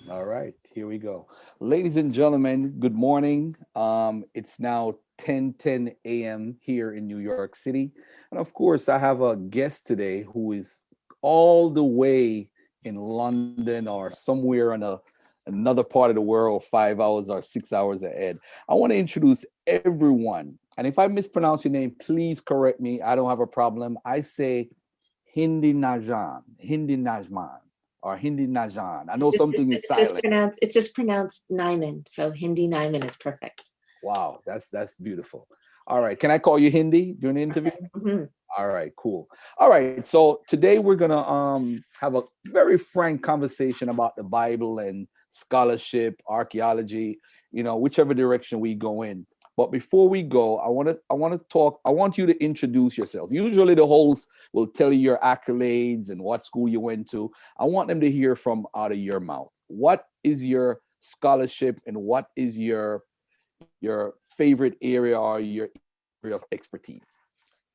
All right, here we go. Ladies and gentlemen, good morning. It's now 10:10 a.m. here in New York City. And of course, I have a guest today who is all the way in London or somewhere on another part of the world, 5 hours or 6 hours ahead. I want to introduce everyone. And if I mispronounce your name, please correct me. I don't have a problem. I say Hindi Najan, Hindi Najman, or Hindi Najan. I know something is silent. It's just pronounced Nyman. So Hindi Nyman is perfect. Wow, that's beautiful. All right, can I call you Hindi during the interview? Perfect. Mhm. All right, cool. All right, so today we're gonna have a very frank conversation about the Bible and scholarship, archaeology, whichever direction we go in. But before we go, I want you to introduce yourself. Usually the host will tell you your accolades and what school you went to. I want them to hear from out of your mouth. What is your scholarship and what is your favorite area or your area of expertise?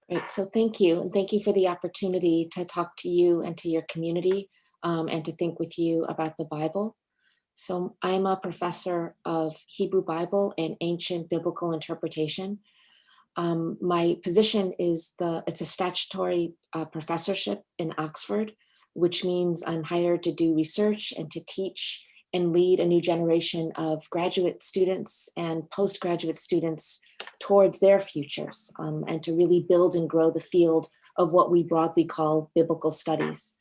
Great. So thank you. And thank you for the opportunity to talk to you and to your community and to think with you about the Bible. So I'm a professor of Hebrew Bible and ancient biblical interpretation. My position is it's a statutory professorship in Oxford, which means I'm hired to do research and to teach and lead a new generation of graduate students and postgraduate students towards their futures, and to really build and grow the field of what we broadly call biblical studies.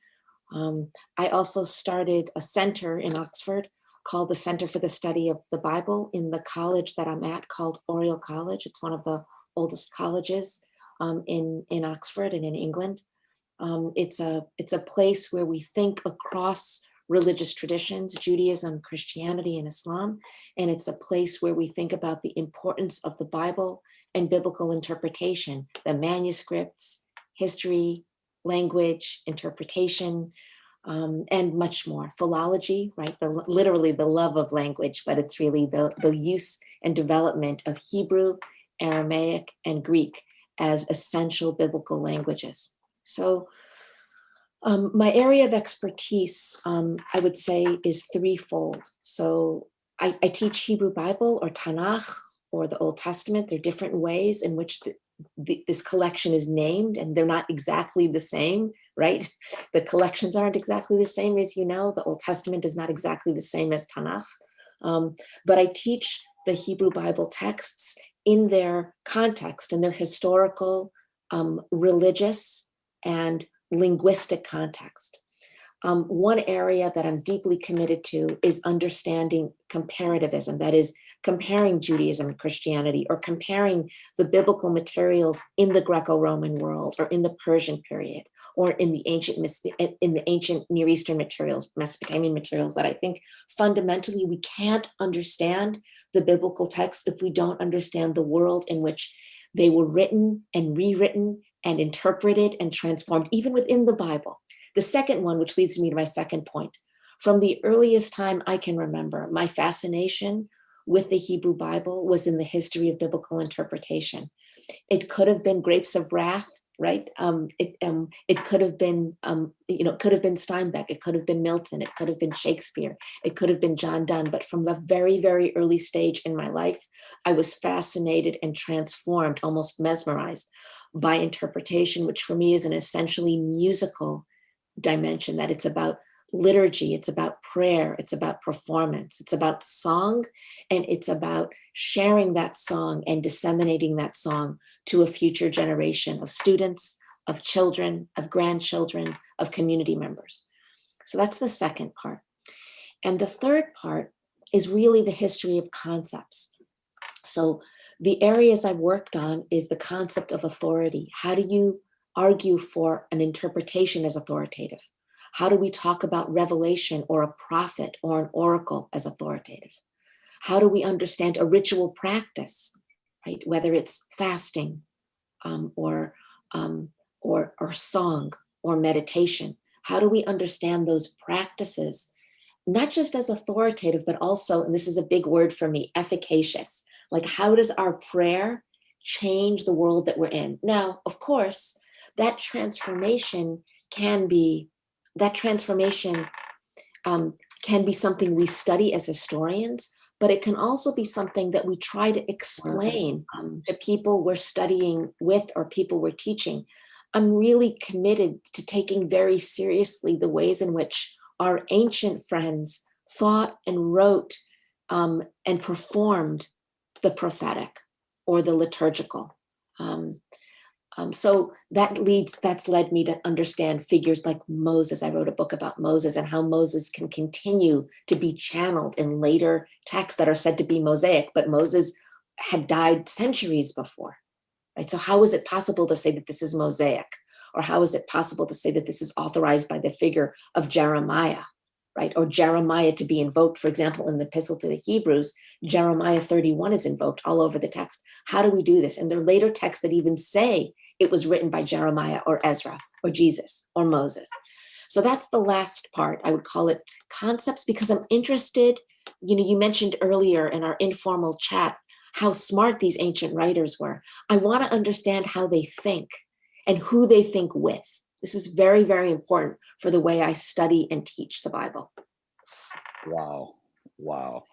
I also started a center in Oxford called the Center for the Study of the Bible in the college that I'm at, called Oriel College. It's one of the oldest colleges in Oxford and in England. It's a place where we think across religious traditions, Judaism, Christianity, and Islam. And it's a place where we think about the importance of the Bible and biblical interpretation, the manuscripts, history, language, interpretation, and much more. Philology, right? Literally the love of language, but it's really the use and development of Hebrew, Aramaic, and Greek as essential biblical languages. So my area of expertise, I would say, is threefold. So I teach Hebrew Bible or Tanakh or the Old Testament. There are different ways in which this collection is named, and they're not exactly the same, right? The collections aren't exactly the same, as you know. The Old Testament is not exactly the same as Tanakh. But I teach the Hebrew Bible texts in their context, in their historical, religious, and linguistic context. One area that I'm deeply committed to is understanding comparativism, that is, comparing Judaism and Christianity, or comparing the biblical materials in the Greco-Roman world, or in the Persian period, or in the ancient Near Eastern materials, Mesopotamian materials, that I think fundamentally we can't understand the biblical text if we don't understand the world in which they were written and rewritten and interpreted and transformed, even within the Bible. The second one, which leads me to my second point, from the earliest time I can remember, my fascination with the Hebrew Bible was in the history of biblical interpretation. It could have been Grapes of Wrath, right? It could have been, it could have been Steinbeck, it could have been Milton, it could have been Shakespeare, it could have been John Donne. But from a very, very early stage in my life, I was fascinated and transformed, almost mesmerized by interpretation, which for me is an essentially musical dimension, that it's about liturgy, it's about prayer, it's about performance, it's about song, and it's about sharing that song and disseminating that song to a future generation of students, of children, of grandchildren, of community members. So that's the second part. And the third part is really the history of concepts. So the areas I worked on is the concept of authority. How do you argue for an interpretation as authoritative? How do we talk about revelation or a prophet or an oracle as authoritative? How do we understand a ritual practice, right? Whether it's fasting, or song or meditation. How do we understand those practices, not just as authoritative, but also, and this is a big word for me, efficacious. Like, how does our prayer change the world that we're in? Now, of course, that transformation can be something we study as historians, but it can also be something that we try to explain to people we're studying with or people we're teaching. I'm really committed to taking very seriously the ways in which our ancient friends thought and wrote and performed the prophetic or the liturgical. So that's led me to understand figures like Moses. I wrote a book about Moses and how Moses can continue to be channeled in later texts that are said to be Mosaic, but Moses had died centuries before, right? So how is it possible to say that this is Mosaic? Or how is it possible to say that this is authorized by the figure of Jeremiah, right? Or Jeremiah to be invoked, for example, in the Epistle to the Hebrews, Jeremiah 31 is invoked all over the text. How do we do this? And there are later texts that even say it was written by Jeremiah or Ezra or Jesus or Moses. So that's the last part. I would call it concepts because I'm interested. You mentioned earlier in our informal chat how smart these ancient writers were. I want to understand how they think and who they think with. This is very, very important for the way I study and teach the Bible. Wow. Wow.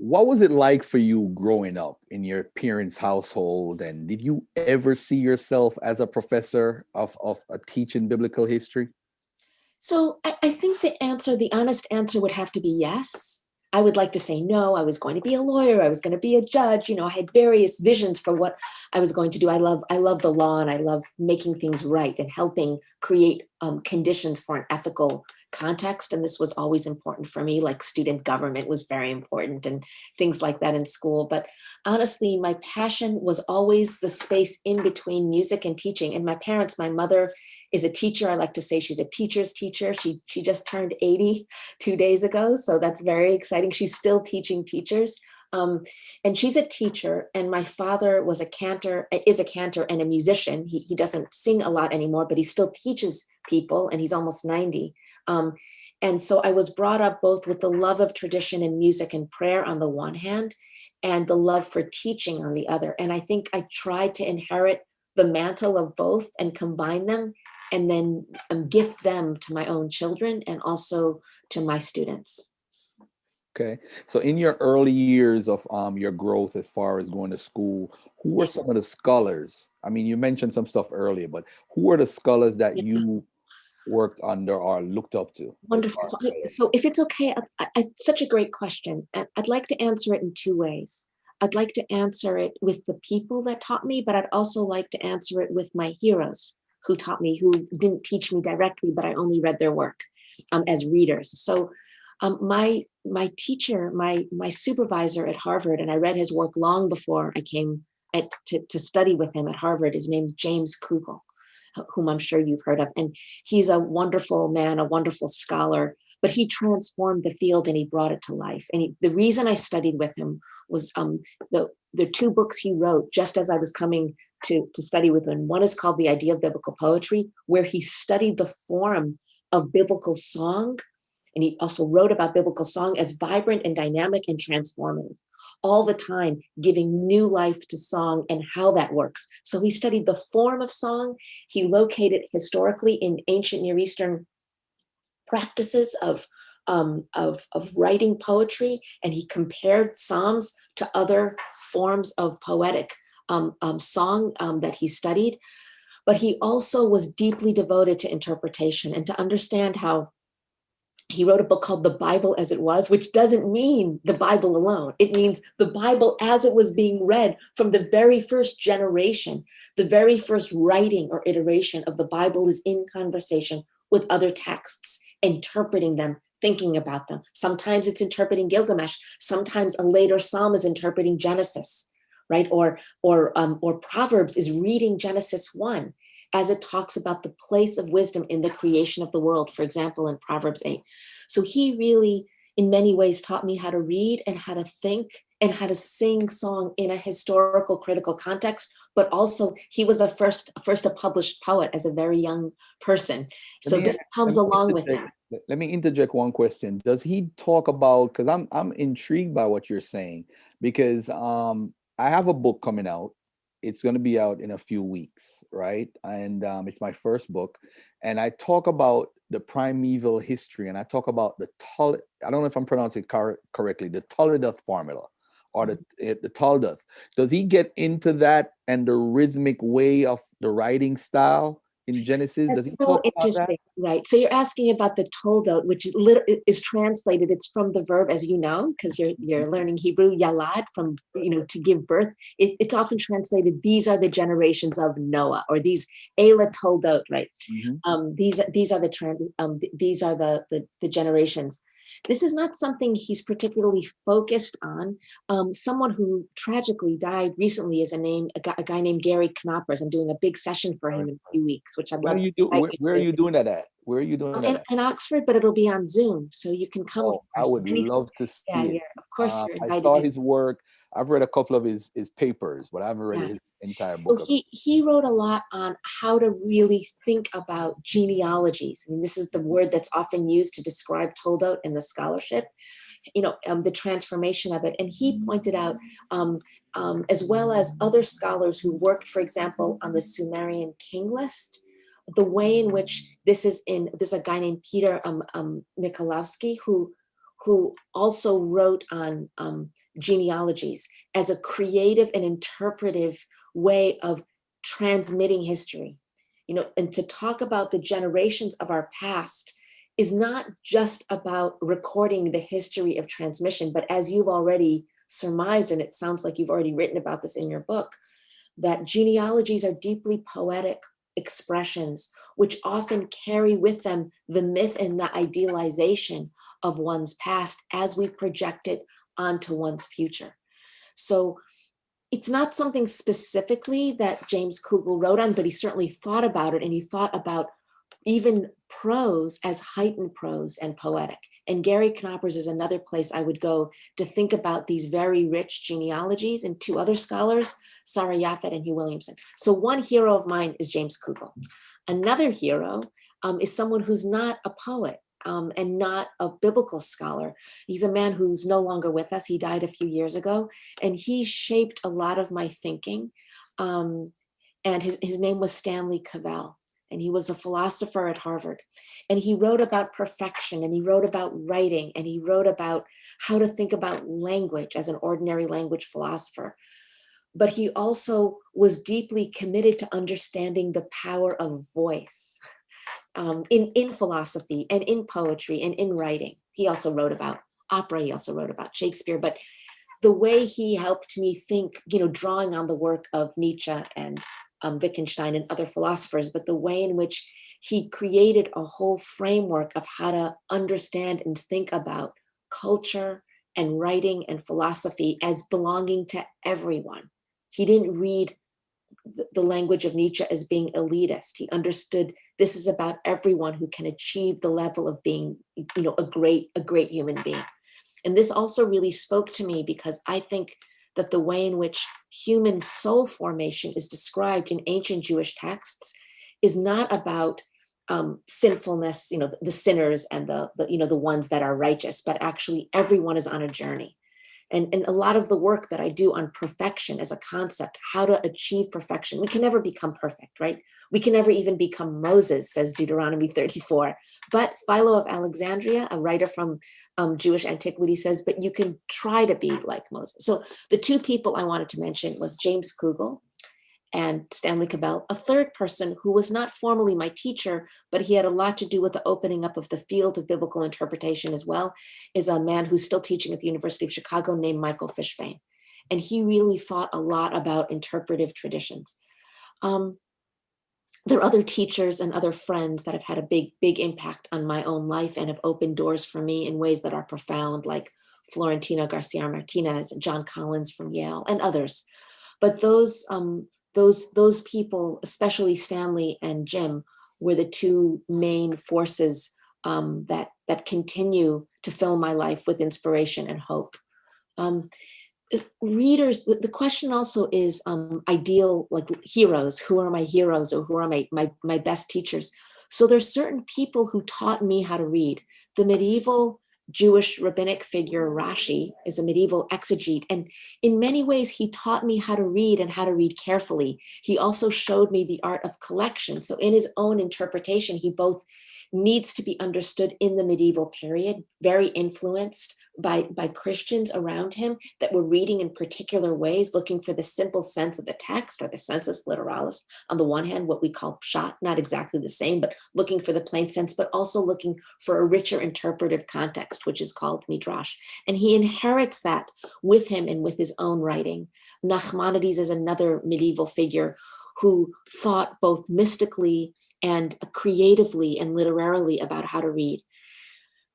What was it like for you growing up in your parents' household? And did you ever see yourself as a professor of teaching biblical history? So I think the honest answer would have to be yes. I would like to say no, I was going to be a lawyer, I was going to be a judge. I had various visions for what I was going to do. I love the law and I love making things right and helping create conditions for an ethical context. And this was always important for me, like student government was very important and things like that in school. But honestly, my passion was always the space in between music and teaching. And my mother is a teacher. I like to say she's a teacher's teacher. She just turned 80 2 days ago. So that's very exciting. She's still teaching teachers. And she's a teacher. And my father is a cantor and a musician. He doesn't sing a lot anymore, but he still teaches people and he's almost 90. And so I was brought up both with the love of tradition and music and prayer on the one hand, and the love for teaching on the other. And I think I tried to inherit the mantle of both and combine them and then gift them to my own children and also to my students. Okay. So in your early years of your growth as far as going to school, who were some of the scholars? I mean, you mentioned some stuff earlier, but who are the scholars that Yeah. you worked under or looked up to as Wonderful. far as scholars? So if it's okay, such a great question. I'd like to answer it in two ways. I'd like to answer it with the people that taught me, but I'd also like to answer it with my heroes who taught me, who didn't teach me directly, but I only read their work as readers. So my teacher, my supervisor at Harvard, and I read his work long before I came to study with him at Harvard, is named James Kugel, whom I'm sure you've heard of. And he's a wonderful man, a wonderful scholar, but he transformed the field and he brought it to life. And the reason I studied with him was the two books he wrote just as I was coming to study with him. One is called The Idea of Biblical Poetry, where he studied the form of biblical song. And he also wrote about biblical song as vibrant and dynamic and transformative, all the time giving new life to song and how that works. So he studied the form of song. He located historically in ancient Near Eastern practices of writing poetry, and he compared psalms to other forms of poetic song that he studied. But he also was deeply devoted to interpretation and to understand how he wrote a book called The Bible as It Was, which doesn't mean the Bible alone. It means the Bible as it was being read from the very first generation. The very first writing or iteration of the Bible is in conversation with other texts, interpreting them, thinking about them. Sometimes it's interpreting Gilgamesh. Sometimes a later psalm is interpreting Genesis, right? Or Proverbs is reading Genesis 1 as it talks about the place of wisdom in the creation of the world, for example, in Proverbs 8. So he really, in many ways, taught me how to read and how to think and how to sing song in a historical, critical context. But also, he was first a published poet as a very young person. Let So me this comes along with that. let me interject one question. Does he talk about, because I'm intrigued by what you're saying, because I have a book coming out. It's going to be out in a few weeks, right? And it's my first book, and I talk about the primeval history, and I talk about the I don't know if I'm pronouncing it correctly, the Toledoth formula, or the Taldoth. Does he get into that and the rhythmic way of the writing style in Genesis? Does he That's so talk about that? interesting, right? So you're asking about the toldot, which is translated. It's from the verb, as you know, because you're learning Hebrew, yalad, from to give birth. It's often translated. These are the generations of Noah, or these Ela toldot, right? Mhm. These are these are the generations. This is not something he's particularly focused on. Someone who tragically died recently is a guy named Gary Knoppers. I'm doing a big session for him in a few weeks, which I'd Where are love to you do invite you where are to. you doing that at? Where are you doing that at? In Oxford, but it'll be on Zoom, so you can come, of Oh, I course. would love to Yeah, see it. of course you're I invited saw to. his work. I've read a couple of his papers, but I haven't read Yeah. his entire So book of it. he wrote a lot on how to really think about genealogies. I mean, this is the word that's often used to describe Toldot in the scholarship. The transformation of it. And he pointed out, as well as other scholars who worked, for example, on the Sumerian king list, the way in which there's a guy named Peter Mikolowski who also wrote on genealogies as a creative and interpretive way of transmitting history. And to talk about the generations of our past is not just about recording the history of transmission, but as you've already surmised, and it sounds like you've already written about this in your book, that genealogies are deeply poetic expressions, which often carry with them the myth and the idealization of one's past as we project it onto one's future. So it's not something specifically that James Kugel wrote on, but he certainly thought about it, and he thought about even prose as heightened prose and poetic. And Gary Knoppers is another place I would go to think about these very rich genealogies, and two other scholars, Sarah Yaphet and Hugh Williamson. So one hero of mine is James Kugel. Another hero is someone who's not a poet and not a biblical scholar. He's a man who's no longer with us. He died a few years ago, and he shaped a lot of my thinking. And his name was Stanley Cavell. And he was a philosopher at Harvard. And he wrote about perfection, and he wrote about writing, and he wrote about how to think about language as an ordinary language philosopher. But he also was deeply committed to understanding the power of voice in philosophy and in poetry and in writing. He also wrote about opera, he also wrote about Shakespeare, but the way he helped me think, drawing on the work of Nietzsche and Wittgenstein and other philosophers, but the way in which he created a whole framework of how to understand and think about culture and writing and philosophy as belonging to everyone. He didn't read the language of Nietzsche as being elitist. He understood this is about everyone who can achieve the level of being, a great human being. And this also really spoke to me because I think that the way in which human soul formation is described in ancient Jewish texts is not about sinfulness, the sinners and the ones that are righteous, but actually everyone is on a journey. And a lot of the work that I do on perfection as a concept, how to achieve perfection, we can never become perfect, right? We can never even become Moses, says Deuteronomy 34. But Philo of Alexandria, a writer from Jewish antiquity, says, but you can try to be like Moses. So the two people I wanted to mention was James Kugel and Stanley Cavell. A third person who was not formally my teacher, but he had a lot to do with the opening up of the field of biblical interpretation as well, is a man who's still teaching at the University of Chicago named Michael Fishbane. And he really thought a lot about interpretive traditions. There are other teachers and other friends that have had a big impact on my own life and have opened doors for me in ways that are profound, like Florentina Garcia Martinez and John Collins from Yale and others. But those people, especially Stanley and Jim, were the two main forces that continue to fill my life with inspiration and hope. Readers, the question also is ideal, like heroes. Who are my heroes, or who are my best teachers? So there's certain people who taught me how to read. The medieval Jewish rabbinic figure Rashi is a medieval exegete, and in many ways he taught me how to read and how to read carefully. He also showed me the art of collection. So in his own interpretation, he both needs to be understood in the medieval period, very influenced by Christians around him that were reading in particular ways, looking for the simple sense of the text or the sensus literalis. On the one hand, what we call pshat, not exactly the same, but looking for the plain sense, but also looking for a richer interpretive context, which is called midrash. And he inherits that with him and with his own writing. Nachmanides is another medieval figure who thought both mystically and creatively and literarily about how to read.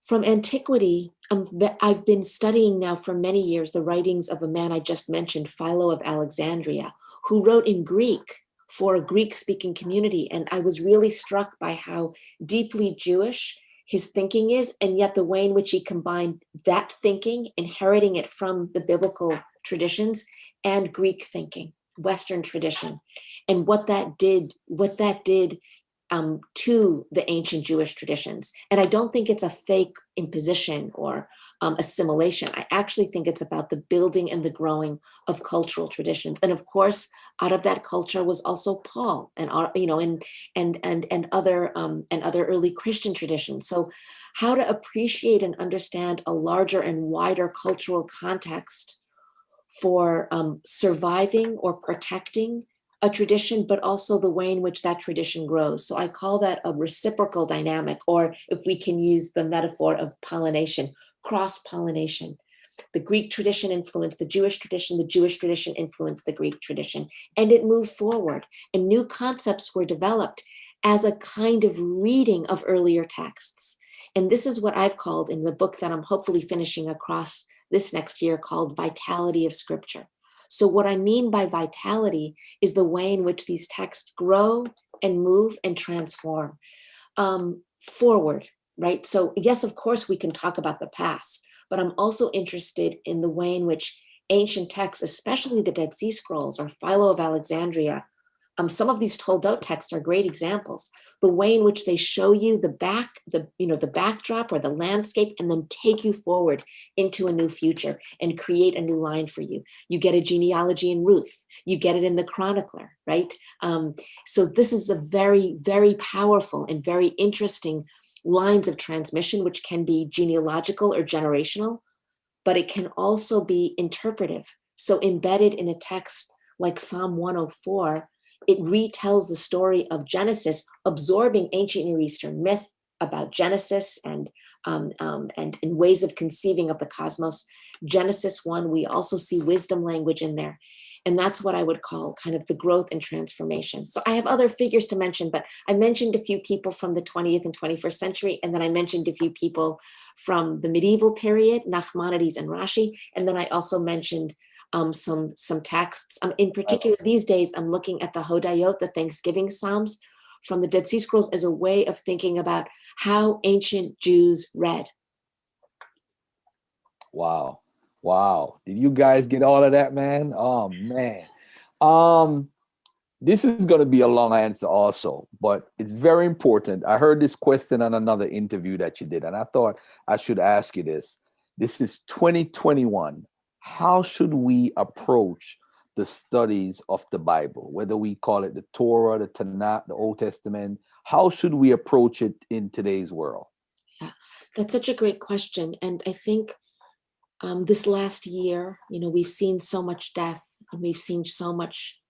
From antiquity, I've been studying now for many years the writings of a man I just mentioned, Philo of Alexandria, who wrote in Greek for a Greek-speaking community. And I was really struck by how deeply Jewish his thinking is, and yet the way in which he combined that thinking, inheriting it from the biblical traditions, and Greek thinking, Western tradition, and what that did to the ancient Jewish traditions. And I don't think it's a fake imposition or assimilation. I actually think it's about the building and the growing of cultural traditions. And of course, out of that culture was also Paul and other early Christian traditions. So how to appreciate and understand a larger and wider cultural context for surviving or protecting a tradition, but also the way in which that tradition grows. So I call that a reciprocal dynamic, or if we can use the metaphor of pollination, cross-pollination. The Greek tradition influenced the Jewish tradition influenced the Greek tradition, and it moved forward. And new concepts were developed as a kind of reading of earlier texts. And this is what I've called in the book that I'm hopefully finishing across this next year, called Vitality of Scripture. So what I mean by vitality is the way in which these texts grow and move and transform forward, right? So yes, of course, we can talk about the past, but I'm also interested in the way in which ancient texts, especially the Dead Sea Scrolls or Philo of Alexandria, some of these Toldot texts are great examples. The way in which they show you the backdrop or the landscape, and then take you forward into a new future and create a new line for you. You get a genealogy in Ruth. You get it in the Chronicler, right? So this is a very, very powerful and very interesting lines of transmission, which can be genealogical or generational, but it can also be interpretive. So embedded in a text like Psalm 104, it retells the story of Genesis, absorbing ancient Near Eastern myth about Genesis and in ways of conceiving of the cosmos. Genesis 1, we also see wisdom language in there. And that's what I would call kind of the growth and transformation. So I have other figures to mention, but I mentioned a few people from the 20th and 21st century. And then I mentioned a few people from the medieval period, Nachmanides and Rashi. And then I also mentioned some texts. In particular, these days, I'm looking at the Hodayot, the Thanksgiving Psalms from the Dead Sea Scrolls, as a way of thinking about how ancient Jews read. Wow. Wow. Did you guys get all of that, man? Oh, man. This is going to be a long answer also, but it's very important. I heard this question on another interview that you did, and I thought I should ask you this. This is 2021. How should we approach the studies of the Bible, whether we call it the Torah, the Tanakh, the Old Testament? How should we approach it in today's world? Yeah, that's such a great question. And I think this last year, we've seen so much death, and we've seen so much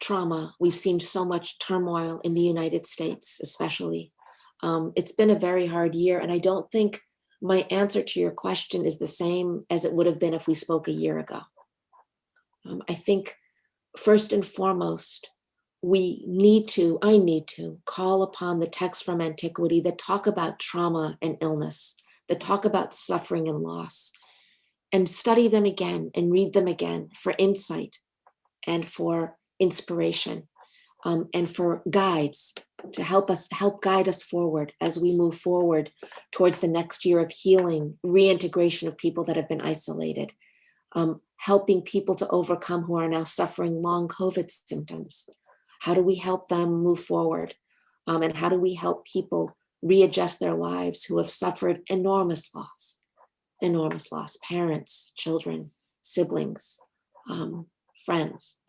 trauma. We've seen so much turmoil in the United States, especially. It's been a very hard year, and I don't think my answer to your question is the same as it would have been if we spoke a year ago. I think first and foremost, I need to call upon the texts from antiquity that talk about trauma and illness, that talk about suffering and loss, and study them again and read them again for insight and for inspiration, and for guides to help guide us forward as we move forward towards the next year of healing, reintegration of people that have been isolated, helping people to overcome who are now suffering long COVID symptoms. How do we help them move forward? And how do we help people readjust their lives who have suffered enormous loss, parents, children, siblings, friends.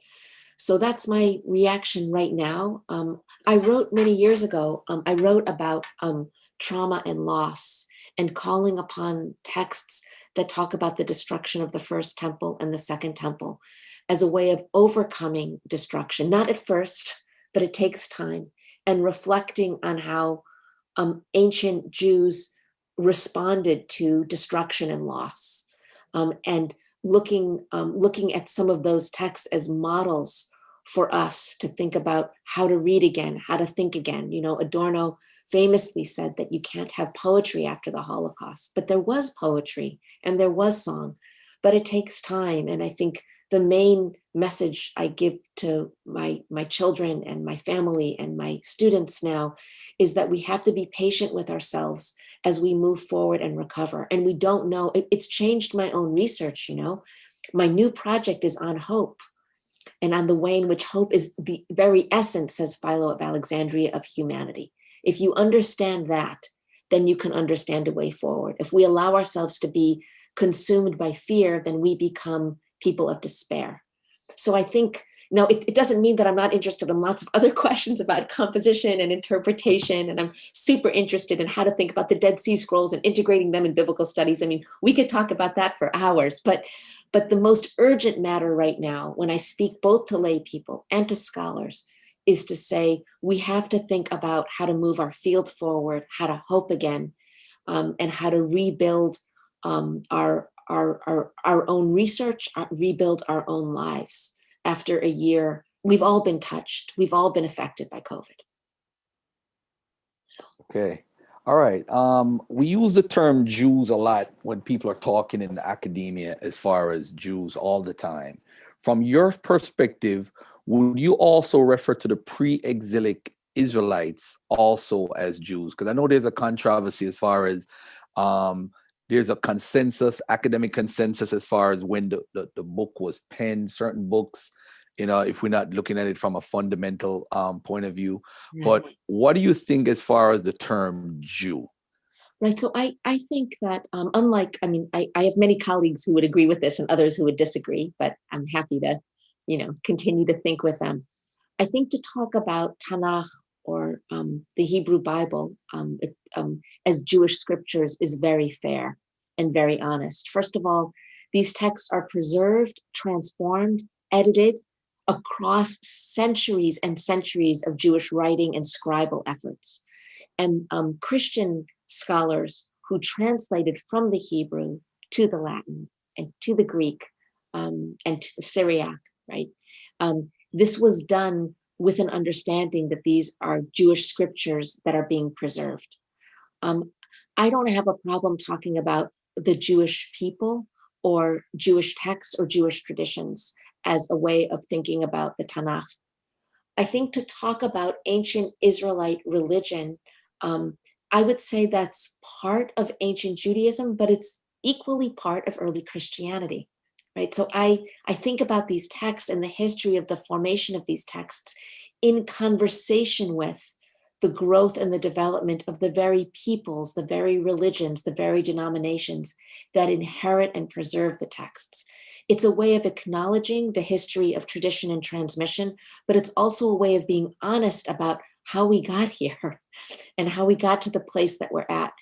So that's my reaction right now. I wrote many years ago, I wrote about trauma and loss and calling upon texts that talk about the destruction of the first temple and the second temple as a way of overcoming destruction, not at first, but it takes time, and reflecting on how ancient Jews responded to destruction and loss, and looking at some of those texts as models for us to think about how to read again, how to think again. You know, Adorno famously said that you can't have poetry after the Holocaust, but there was poetry and there was song, but it takes time. And I think the main message I give to my children and my family and my students now is that we have to be patient with ourselves as we move forward and recover. And we don't know, it's changed my own research, you know. My new project is on hope and on the way in which hope is the very essence, says Philo of Alexandria, of humanity. If you understand that, then you can understand a way forward. If we allow ourselves to be consumed by fear, then we become people of despair. So I think, now it doesn't mean that I'm not interested in lots of other questions about composition and interpretation, and I'm super interested in how to think about the Dead Sea Scrolls and integrating them in biblical studies. I mean, we could talk about that for hours, but the most urgent matter right now, when I speak both to lay people and to scholars, is to say we have to think about how to move our field forward, how to hope again, and how to rebuild our own research, rebuild our own lives. After a year, we've all been touched. We've all been affected by COVID. So. Okay. All right. We use the term Jews a lot when people are talking in academia as far as Jews all the time. From your perspective, would you also refer to the pre-exilic Israelites also as Jews? Because I know there's a controversy as far as there's a consensus, academic consensus, as far as when the book was penned, certain books, you know, if we're not looking at it from a fundamental point of view. But what do you think as far as the term Jew? Right. So I think that unlike, I mean, I have many colleagues who would agree with this and others who would disagree, but I'm happy to, you know, continue to think with them. I think to talk about Tanakh or the Hebrew Bible as Jewish scriptures is very fair and very honest. First of all, these texts are preserved, transformed, edited across centuries and centuries of Jewish writing and scribal efforts. And Christian scholars who translated from the Hebrew to the Latin and to the Greek and to the Syriac, right? This was done with an understanding that these are Jewish scriptures that are being preserved. I don't have a problem talking about the Jewish people or Jewish texts or Jewish traditions as a way of thinking about the Tanakh. I think to talk about ancient Israelite religion, I would say that's part of ancient Judaism, but it's equally part of early Christianity, right? So I think about these texts and the history of the formation of these texts in conversation with the growth and the development of the very peoples, the very religions, the very denominations that inherit and preserve the texts. It's a way of acknowledging the history of tradition and transmission, but it's also a way of being honest about how we got here and how we got to the place that we're at.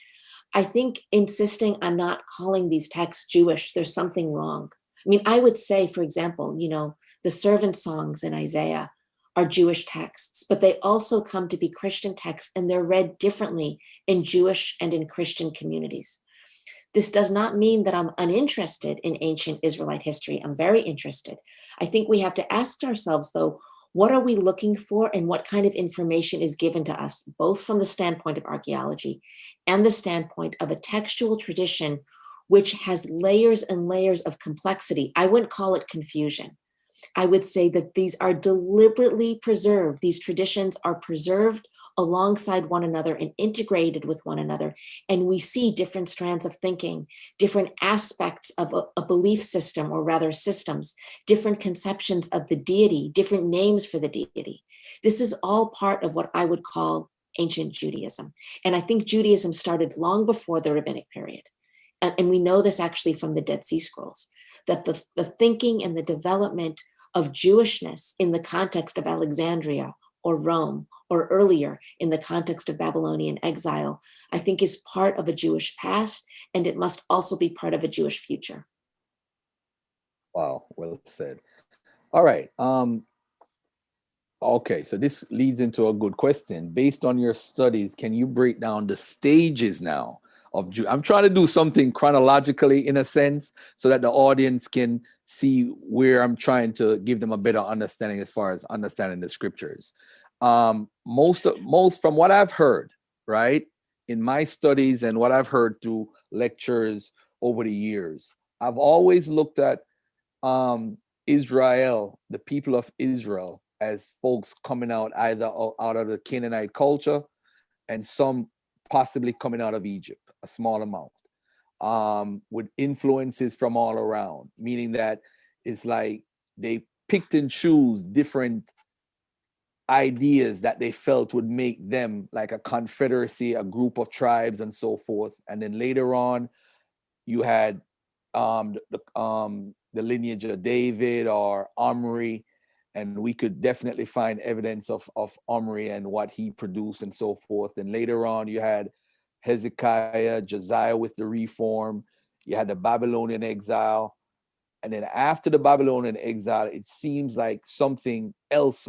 I think insisting on not calling these texts Jewish, there's something wrong. I mean, I would say, for example, you know, the servant songs in Isaiah are Jewish texts, but they also come to be Christian texts, and they're read differently in Jewish and in Christian communities. This does not mean that I'm uninterested in ancient Israelite history. I'm very interested. I think we have to ask ourselves, though, what are we looking for and what kind of information is given to us, both from the standpoint of archaeology and the standpoint of a textual tradition which has layers and layers of complexity. I wouldn't call it confusion. I would say that these are deliberately preserved. These traditions are preserved alongside one another and integrated with one another. And we see different strands of thinking, different aspects of a belief system, or rather systems, different conceptions of the deity, different names for the deity. This is all part of what I would call ancient Judaism. And I think Judaism started long before the rabbinic period. And we know this actually from the Dead Sea Scrolls, that the thinking and the development of Jewishness in the context of Alexandria or Rome, or earlier in the context of Babylonian exile, I think is part of a Jewish past, and it must also be part of a Jewish future. Wow, well said. All right. Okay, so this leads into a good question. Based on your studies, can you break down the stages now of Jew? I'm trying to do something chronologically in a sense so that the audience can see where I'm trying to give them a better understanding as far as understanding the scriptures. Most from what I've heard, right, in my studies and what I've heard through lectures over the years, I've always looked at Israel, the people of Israel, as folks coming out either out of the Canaanite culture and some possibly coming out of Egypt, a small amount, with influences from all around, meaning that it's like they picked and choose different ideas that they felt would make them like a confederacy, a group of tribes, and so forth. And then later on, you had the lineage of David or Omri, and we could definitely find evidence of Omri and what he produced and so forth. And later on, you had Hezekiah, Josiah with the reform, you had the Babylonian exile. And then after the Babylonian exile, it seems like something else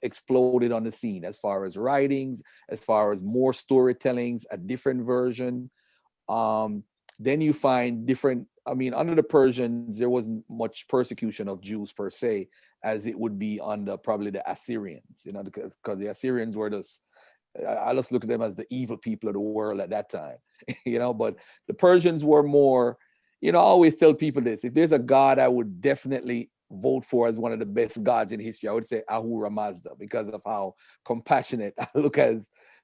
exploded on the scene as far as writings, as far as more storytellings, a different version. Then you find different, I mean, under the Persians, there wasn't much persecution of Jews per se, as it would be under probably the Assyrians, because the Assyrians were I just look at them as the evil people of the world at that time, but the Persians were more, I always tell people this: if there's a God I would definitely vote for as one of the best gods in history, I would say Ahura Mazda, because of how compassionate I look at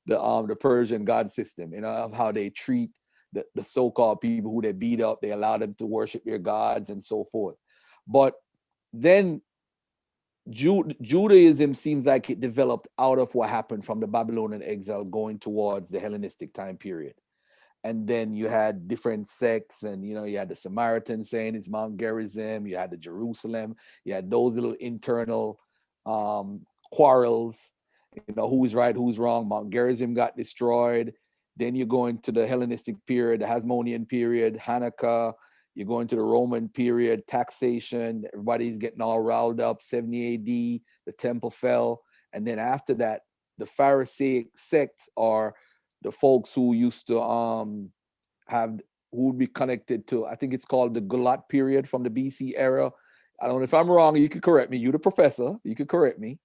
the Persian god system, of how they treat the so-called people who they beat up. They allow them to worship their gods and so forth. But then Judaism seems like it developed out of what happened from the Babylonian exile going towards the Hellenistic time period. And then you had different sects, and you had the Samaritans saying it's Mount Gerizim, you had the Jerusalem, you had those little internal quarrels, who's right, who's wrong. Mount Gerizim got destroyed. Then you go into the Hellenistic period, the Hasmonean period, Hanukkah. You go into the Roman period, taxation. Everybody's getting all riled up. 70 AD, the temple fell. And then after that, the Pharisaic sect are the folks who used to who would be connected to, I think it's called the Gulat period from the BC era. I don't know if I'm wrong. You could correct me. You're the professor. You could correct me.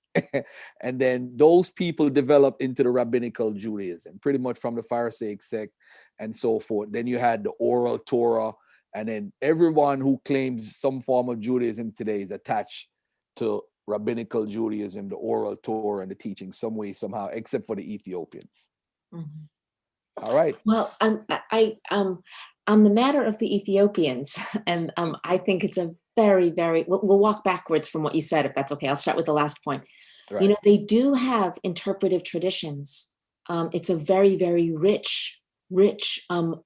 And then those people developed into the rabbinical Judaism, pretty much from the Pharisaic sect and so forth. Then you had the oral Torah, and then everyone who claims some form of Judaism today is attached to rabbinical Judaism, the oral Torah, and the teaching some way, somehow, except for the Ethiopians. Mm-hmm. All right. Well, on the matter of the Ethiopians, and I think it's a very, very, we'll walk backwards from what you said, if that's okay. I'll start with the last point. Right. They do have interpretive traditions. It's a very, very rich,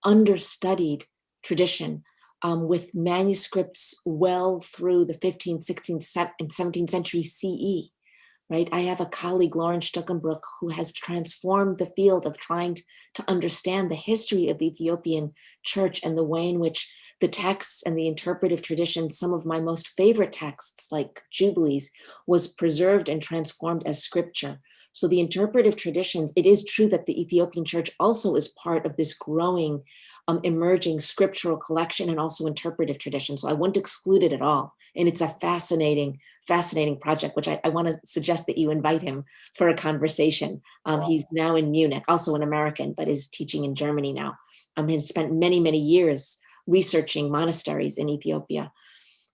understudied tradition with manuscripts well through the 15th, 16th, and 17th century CE. Right? I have a colleague, Lauren Stuckenbrook, who has transformed the field of trying to understand the history of the Ethiopian church and the way in which the texts and the interpretive traditions, some of my most favorite texts, like Jubilees, was preserved and transformed as scripture. So the interpretive traditions, it is true that the Ethiopian church also is part of this growing, emerging scriptural collection and also interpretive tradition. So I wouldn't exclude it at all. And it's a fascinating project, which I want to suggest that you invite him for a conversation. Wow. He's now in Munich, also an American, but is teaching in Germany now. He's spent many, many years researching monasteries in Ethiopia.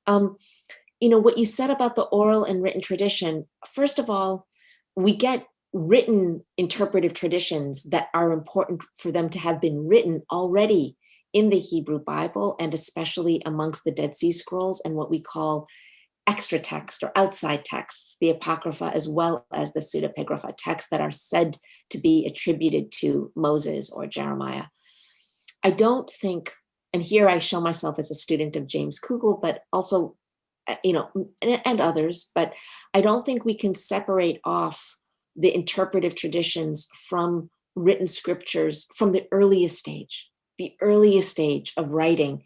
What you said about the oral and written tradition, first of all, we get written interpretive traditions that are important for them to have been written already in the Hebrew Bible, and especially amongst the Dead Sea Scrolls and what we call extra text or outside texts, the Apocrypha, as well as the pseudepigrapha, texts that are said to be attributed to Moses or Jeremiah. I don't think, and here I show myself as a student of James Kugel, but also and others, but I don't think we can separate off the interpretive traditions from written scriptures from the earliest stage. The earliest stage of writing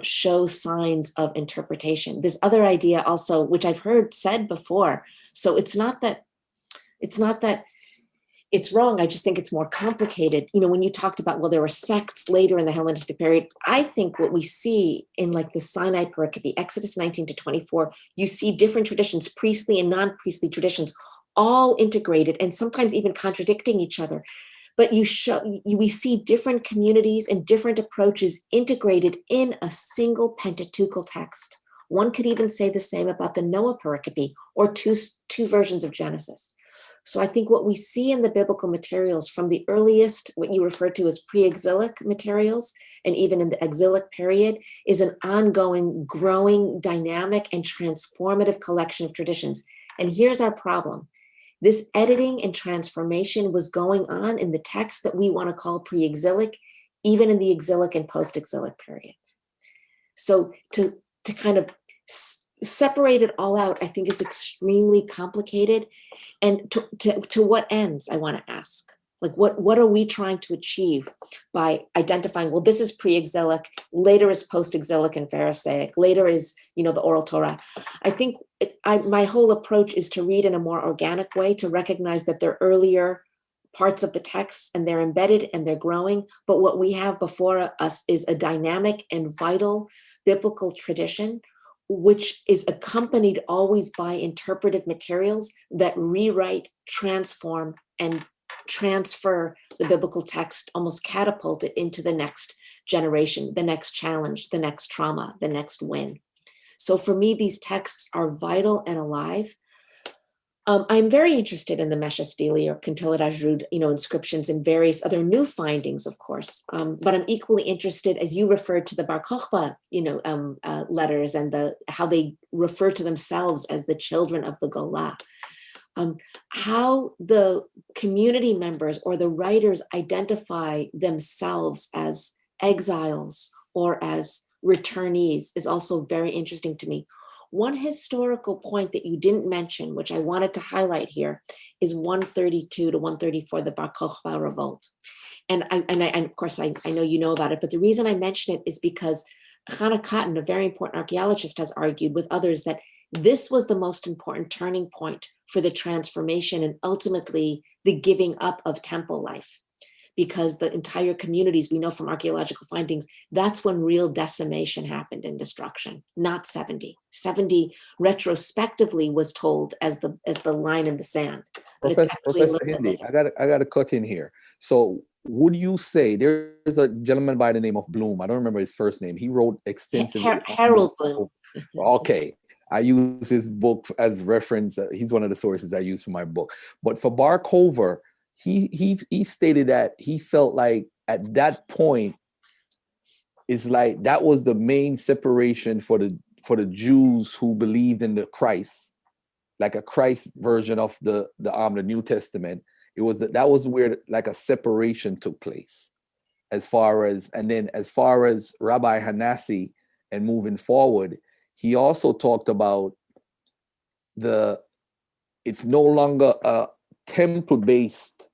shows signs of interpretation. This other idea also, which I've heard said before, so it's not that it's wrong. I just think it's more complicated. When you talked about, well, there were sects later in the Hellenistic period, I think what we see in like the Sinai pericope, Exodus 19 to 24, you see different traditions, priestly and non-priestly traditions, all integrated and sometimes even contradicting each other. But we see different communities and different approaches integrated in a single Pentateuchal text. One could even say the same about the Noah pericope or two versions of Genesis. So I think what we see in the biblical materials from the earliest, what you refer to as pre-exilic materials, and even in the exilic period, is an ongoing, growing, dynamic, and transformative collection of traditions. And here's our problem. This editing and transformation was going on in the text that we want to call pre-exilic, even in the exilic and post-exilic periods. So to kind of separate it all out, I think is extremely complicated. And to what ends, I want to ask, like, what are we trying to achieve by identifying, well, this is pre-exilic, later is post-exilic and Pharisaic, later is, the oral Torah. I think my whole approach is to read in a more organic way, to recognize that they're earlier parts of the text and they're embedded and they're growing. But what we have before us is a dynamic and vital biblical tradition, which is accompanied always by interpretive materials that rewrite, transform, and transfer the biblical text, almost catapult it into the next generation, the next challenge, the next trauma, the next win. So for me, these texts are vital and alive. I'm very interested in the Mesha Stele or Quintillet Ajrud, inscriptions and various other new findings, of course. But I'm equally interested, as you referred to the Bar Kokhba, letters and how they refer to themselves as the children of the Golah. How the community members or the writers identify themselves as exiles or as returnees is also very interesting to me. One historical point that you didn't mention, which I wanted to highlight here, is 132 to 134, the Bar Kokhba revolt. And of course, I know you know about it, but the reason I mention it is because Chana Cotton, a very important archaeologist, has argued with others that this was the most important turning point for the transformation and ultimately the giving up of temple life. Because the entire communities, we know from archaeological findings, that's when real decimation happened and destruction, not 70. 70 retrospectively was told as the line in the sand. But it's actually Professor Hindy, I got to cut in here. So would you say, there's a gentleman by the name of Bloom, I don't remember his first name, he wrote extensively. Harold Bloom. Okay, I use his book as reference. He's one of the sources I use for my book. But for Bar Kokhba, he stated that he felt like at that point, it's like that was the main separation for the Jews who believed in the Christ, like a Christ version of the New Testament. That was where like a separation took place, as far as Rabbi Hanassi and moving forward, he also talked about it's no longer a temple-based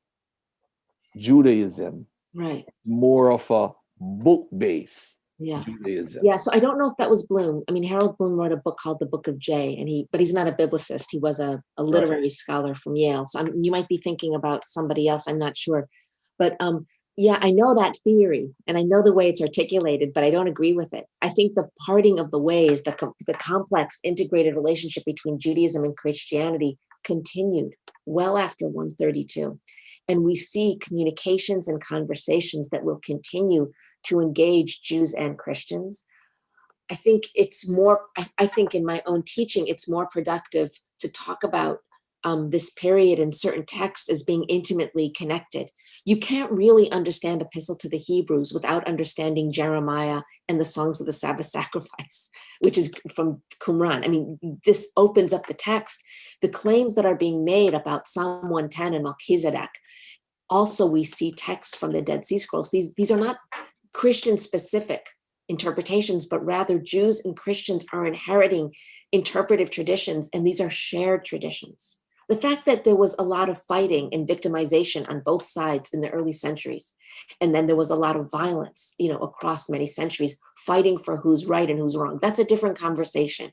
Judaism, right? More of a book-based Judaism. Yeah. So I don't know if that was Bloom. I mean, Harold Bloom wrote a book called The Book of J, but he's not a biblicist. He was a literary scholar from Yale. So you might be thinking about somebody else. I'm not sure, but yeah, I know that theory and I know the way it's articulated, but I don't agree with it. I think the parting of the ways, the complex integrated relationship between Judaism and Christianity continued well after 132. And we see communications and conversations that will continue to engage Jews and Christians. I think I think in my own teaching, it's more productive to talk about this period in certain texts as being intimately connected. You can't really understand Epistle to the Hebrews without understanding Jeremiah and the Songs of the Sabbath Sacrifice, which is from Qumran. I mean, this opens up the text. The claims that are being made about Psalm 110 and Melchizedek. Also, we see texts from the Dead Sea Scrolls. These are not Christian specific interpretations, but rather Jews and Christians are inheriting interpretive traditions, and these are shared traditions. The fact that there was a lot of fighting and victimization on both sides in the early centuries, and then there was a lot of violence, across many centuries, fighting for who's right and who's wrong. That's a different conversation,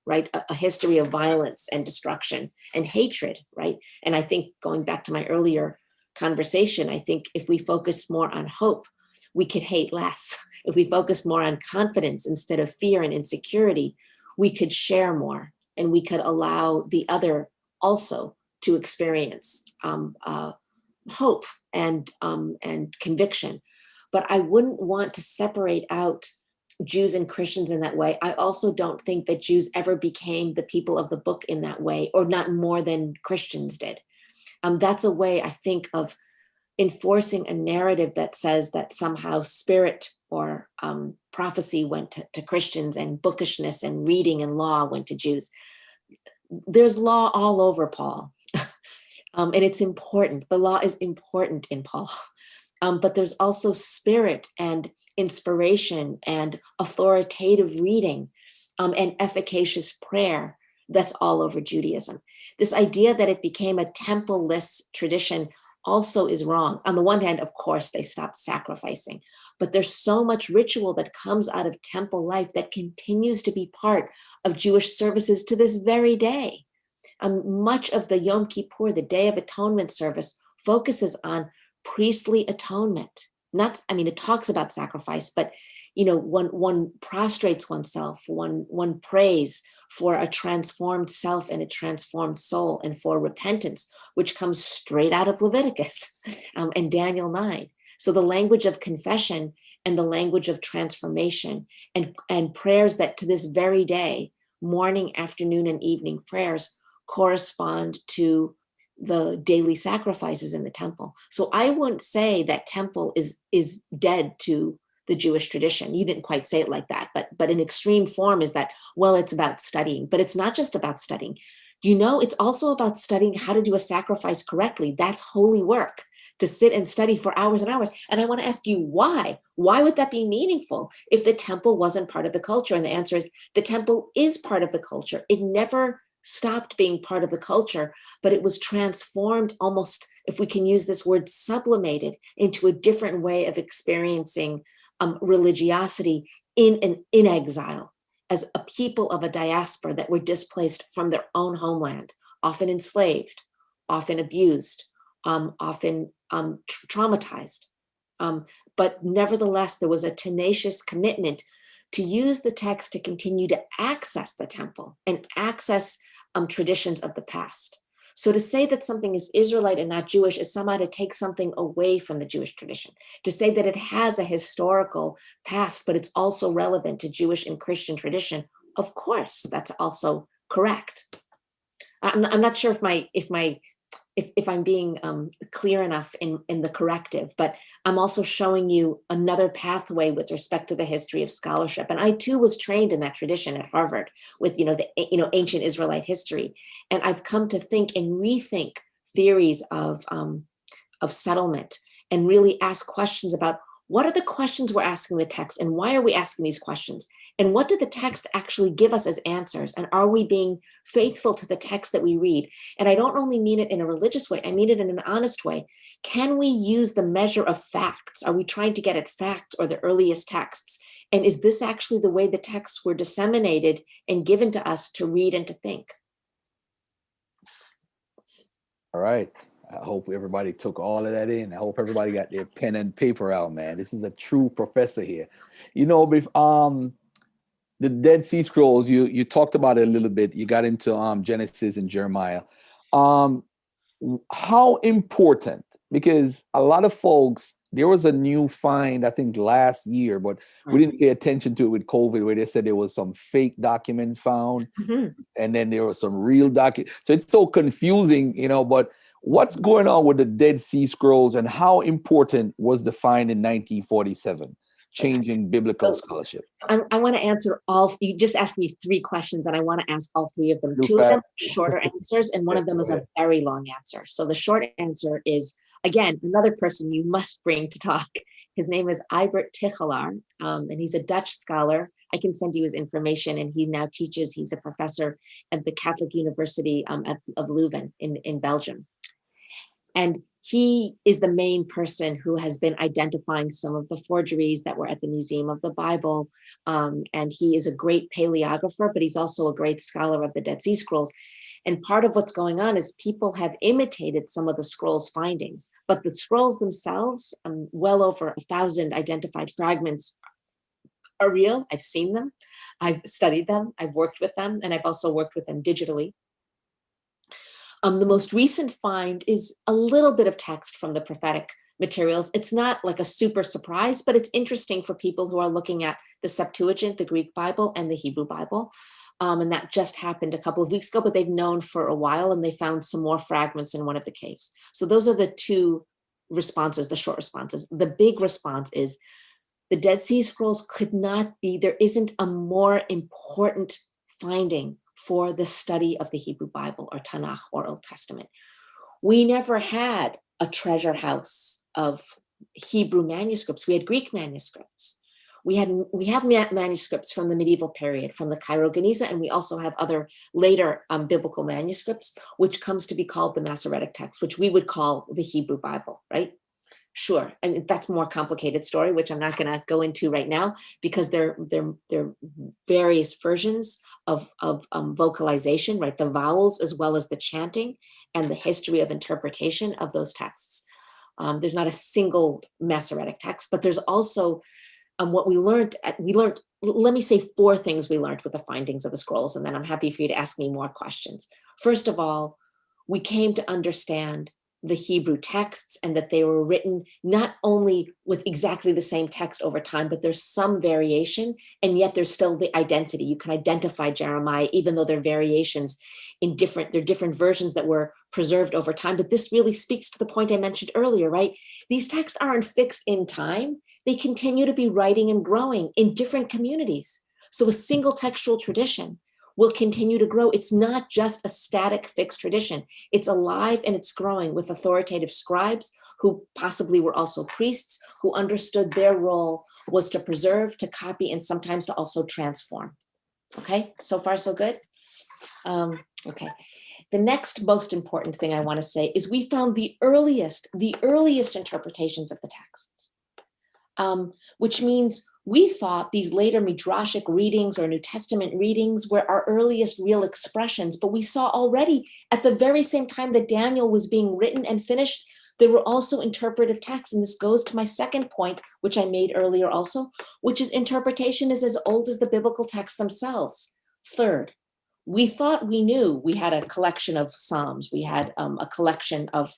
right? A history of violence and destruction and hatred, right? And I think going back to my earlier conversation, I think if we focus more on hope, we could hate less. If we focus more on confidence instead of fear and insecurity, we could share more, and we could allow the other also to experience hope and conviction. But I wouldn't want to separate out Jews and Christians in that way. I also don't think that Jews ever became the people of the book in that way, or not more than Christians did. That's a way, I think, of enforcing a narrative that says that somehow spirit or prophecy went to Christians, and bookishness and reading and law went to Jews. There's law all over Paul, and it's important. The law is important in Paul, but there's also spirit and inspiration and authoritative reading and efficacious prayer that's all over Judaism. This idea that it became a temple-less tradition also is wrong. On the one hand, of course, they stopped sacrificing, but there's so much ritual that comes out of temple life that continues to be part of Jewish services to this very day. Much of the Yom Kippur, the Day of Atonement service, focuses on priestly atonement. It talks about sacrifice, but one prostrates oneself, one prays for a transformed self and a transformed soul, and for repentance, which comes straight out of Leviticus and Daniel 9. So the language of confession and the language of transformation and prayers that to this very day, morning, afternoon, and evening prayers, correspond to the daily sacrifices in the temple. So I wouldn't say that temple is dead to the Jewish tradition. You didn't quite say it like that, but an extreme form is that, well, it's about studying, but it's not just about studying. It's also about studying how to do a sacrifice correctly. That's holy work, to sit and study for hours and hours. And I want to ask you, why? Why would that be meaningful if the temple wasn't part of the culture? And the answer is, the temple is part of the culture. It never stopped being part of the culture, but it was transformed, almost, if we can use this word, sublimated into a different way of experiencing religiosity in exile, as a people of a diaspora that were displaced from their own homeland, often enslaved, often abused, often traumatized. But nevertheless, there was a tenacious commitment to use the text to continue to access the temple and access traditions of the past. So to say that something is Israelite and not Jewish is somehow to take something away from the Jewish tradition. To say that it has a historical past, but it's also relevant to Jewish and Christian tradition, of course, that's also correct. I'm not sure if I'm being clear enough in the corrective, but I'm also showing you another pathway with respect to the history of scholarship. And I too was trained in that tradition at Harvard with the ancient Israelite history, and I've come to think and rethink theories of settlement, and really ask questions about what are the questions we're asking the text, and why are we asking these questions? And what did the text actually give us as answers? And are we being faithful to the text that we read? And I don't only mean it in a religious way, I mean it in an honest way. Can we use the measure of facts? Are we trying to get at facts or the earliest texts? And is this actually the way the texts were disseminated and given to us to read and to think? All right. I hope everybody took all of that in. I hope everybody got their pen and paper out, man. This is a true professor here. The Dead Sea Scrolls, you talked about it a little bit. You got into Genesis and Jeremiah. How important? Because a lot of folks, there was a new find, I think last year, but we didn't pay attention to it with COVID, where they said there was some fake documents found, and then there was some real documents. So it's so confusing, but what's going on with the Dead Sea Scrolls, and how important was the find in 1947? Changing biblical scholarship. I want to answer you just asked me 3 questions, and I want to ask all 3 of them. 2 of them are shorter answers, and one of them is a very long answer. So the short answer is, again, another person you must bring to talk, His name is Eibert Tichelaar, and he's a Dutch scholar. I can send you his information, and he now teaches, he's a professor at the Catholic University of Leuven in Belgium. And he is the main person who has been identifying some of the forgeries that were at the Museum of the Bible. And he is a great paleographer, but he's also a great scholar of the Dead Sea Scrolls. And part of what's going on is people have imitated some of the scrolls findings, but the scrolls themselves, well over 1,000 identified fragments, are real. I've seen them, I've studied them, I've worked with them, and I've also worked with them digitally. The most recent find is a little bit of text from the prophetic materials. It's not like a super surprise, but it's interesting for people who are looking at the Septuagint, the Greek Bible, and the Hebrew Bible. And that just happened a couple of weeks ago, but they've known for a while, and they found some more fragments in one of the caves. So those are the two responses, the short responses. The big response is the Dead Sea Scrolls could not be, there isn't a more important finding for the study of the Hebrew Bible or Tanakh or Old Testament. We never had a treasure house of Hebrew manuscripts. We had Greek manuscripts. We have manuscripts from the medieval period, from the Cairo Geniza, and we also have other later biblical manuscripts, which comes to be called the Masoretic text, which we would call the Hebrew Bible, right? Sure, and that's a more complicated story, which I'm not going to go into right now, because there are various versions of vocalization, right? The vowels as well as the chanting and the history of interpretation of those texts. There's not a single Masoretic text, but there's also what we learned. Let me say 4 things we learned with the findings of the scrolls, and then I'm happy for you to ask me more questions. First of all, we came to understand the Hebrew texts, and that they were written not only with exactly the same text over time, but there's some variation, and yet there's still the identity. You can identify Jeremiah, even though there are variations in there are different versions that were preserved over time. But this really speaks to the point I mentioned earlier, right? These texts aren't fixed in time. They continue to be writing and growing in different communities. So a single textual tradition will continue to grow. It's not just a static fixed tradition. It's alive and it's growing with authoritative scribes who possibly were also priests, who understood their role was to preserve, to copy, and sometimes to also transform. Okay, so far so good? Okay. The next most important thing I want to say is we found the earliest interpretations of the texts, which means we thought these later Midrashic readings or New Testament readings were our earliest real expressions, but we saw already at the very same time that Daniel was being written and finished, there were also interpretive texts. And this goes to my second point, which I made earlier also, which is interpretation is as old as the biblical texts themselves. Third, we thought we knew we had a collection of Psalms. We had a collection of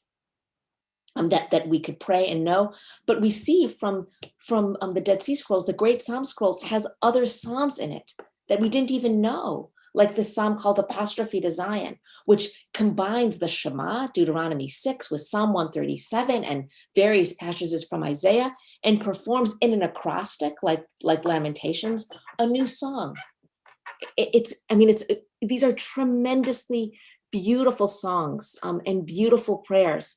that we could pray and know, but we see from the Dead Sea Scrolls, the Great Psalm Scrolls has other psalms in it that we didn't even know, like the psalm called Apostrophe to Zion, which combines the Shema, Deuteronomy 6, with Psalm 137 and various passages from Isaiah, and performs in an acrostic, like Lamentations, a new song. These are tremendously beautiful songs and beautiful prayers.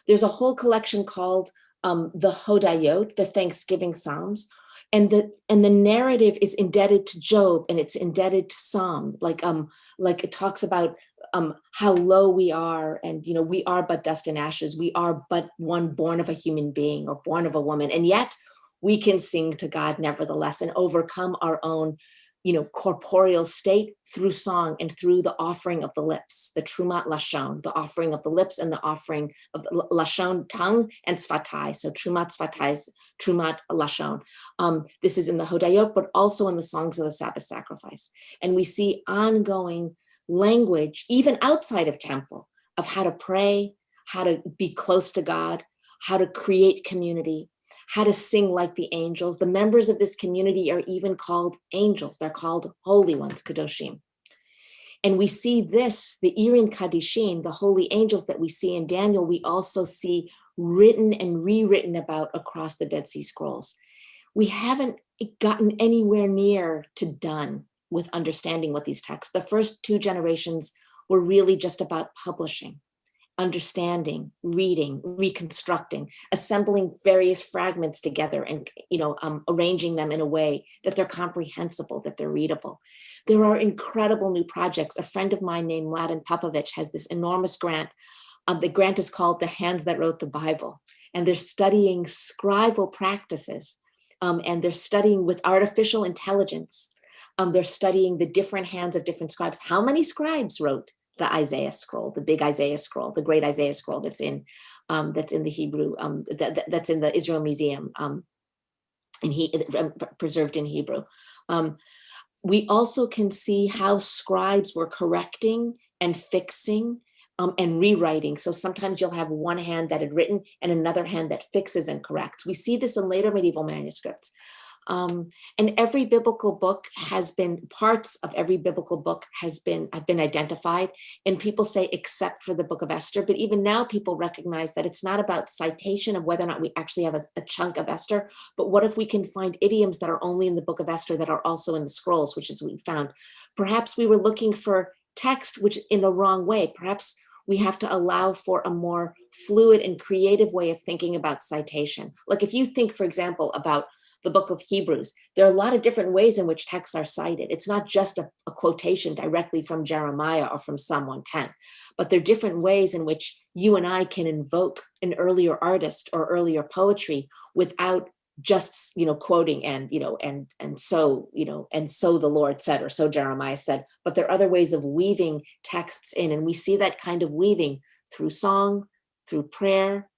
There's a whole collection called the Hodayot, the Thanksgiving Psalms, and the narrative is indebted to Job, and it's indebted to Psalm, like it talks about how low we are, and we are but dust and ashes. We are but one born of a human being or born of a woman, and yet we can sing to God nevertheless and overcome our own corporeal state through song and through the offering of the lips, the Trumat Lashon, the offering of the lips, and the offering of the Lashon, tongue, and Sfatai. So Trumat Sfatai, Trumat Lashon. This is in the Hodayot, but also in the songs of the Sabbath sacrifice. And we see ongoing language, even outside of temple, of how to pray, how to be close to God, how to create community, how to sing like the angels. The members of this community are even called angels. They're called holy ones, Kadoshim. And we see this, the Irin Kadishim, the holy angels that we see in Daniel, we also see written and rewritten about across the Dead Sea Scrolls. We haven't gotten anywhere near to done with understanding what these texts. The first 2 generations were really just about publishing, understanding, reading, reconstructing, assembling various fragments together and, arranging them in a way that they're comprehensible, that they're readable. There are incredible new projects. A friend of mine named Mladen Popovich has this enormous grant. The grant is called The Hands That Wrote the Bible. And they're studying scribal practices. And they're studying with artificial intelligence. They're studying the different hands of different scribes. How many scribes wrote the Isaiah scroll, the big Isaiah scroll, the great Isaiah scroll that's in the Hebrew, that's in the Israel Museum, preserved in Hebrew. We also can see how scribes were correcting and fixing and rewriting. So sometimes you'll have one hand that had written and another hand that fixes and corrects. We see this in later medieval manuscripts. And every biblical book parts of every biblical book have been identified, and people say except for the book of Esther, but even now people recognize that it's not about citation of whether or not we actually have a chunk of Esther, but what if we can find idioms that are only in the book of Esther that are also in the scrolls, which is what we found. Perhaps we were looking for text, which in the wrong way. Perhaps we have to allow for a more fluid and creative way of thinking about citation. Like if you think, for example, about the book of Hebrews, there are a lot of different ways in which texts are cited. It's not just a quotation directly from Jeremiah or from Psalm 110, but there are different ways in which you and I can invoke an earlier artist or earlier poetry without just, quoting and so the Lord said, or so Jeremiah said, but there are other ways of weaving texts in. And we see that kind of weaving through song, through prayer,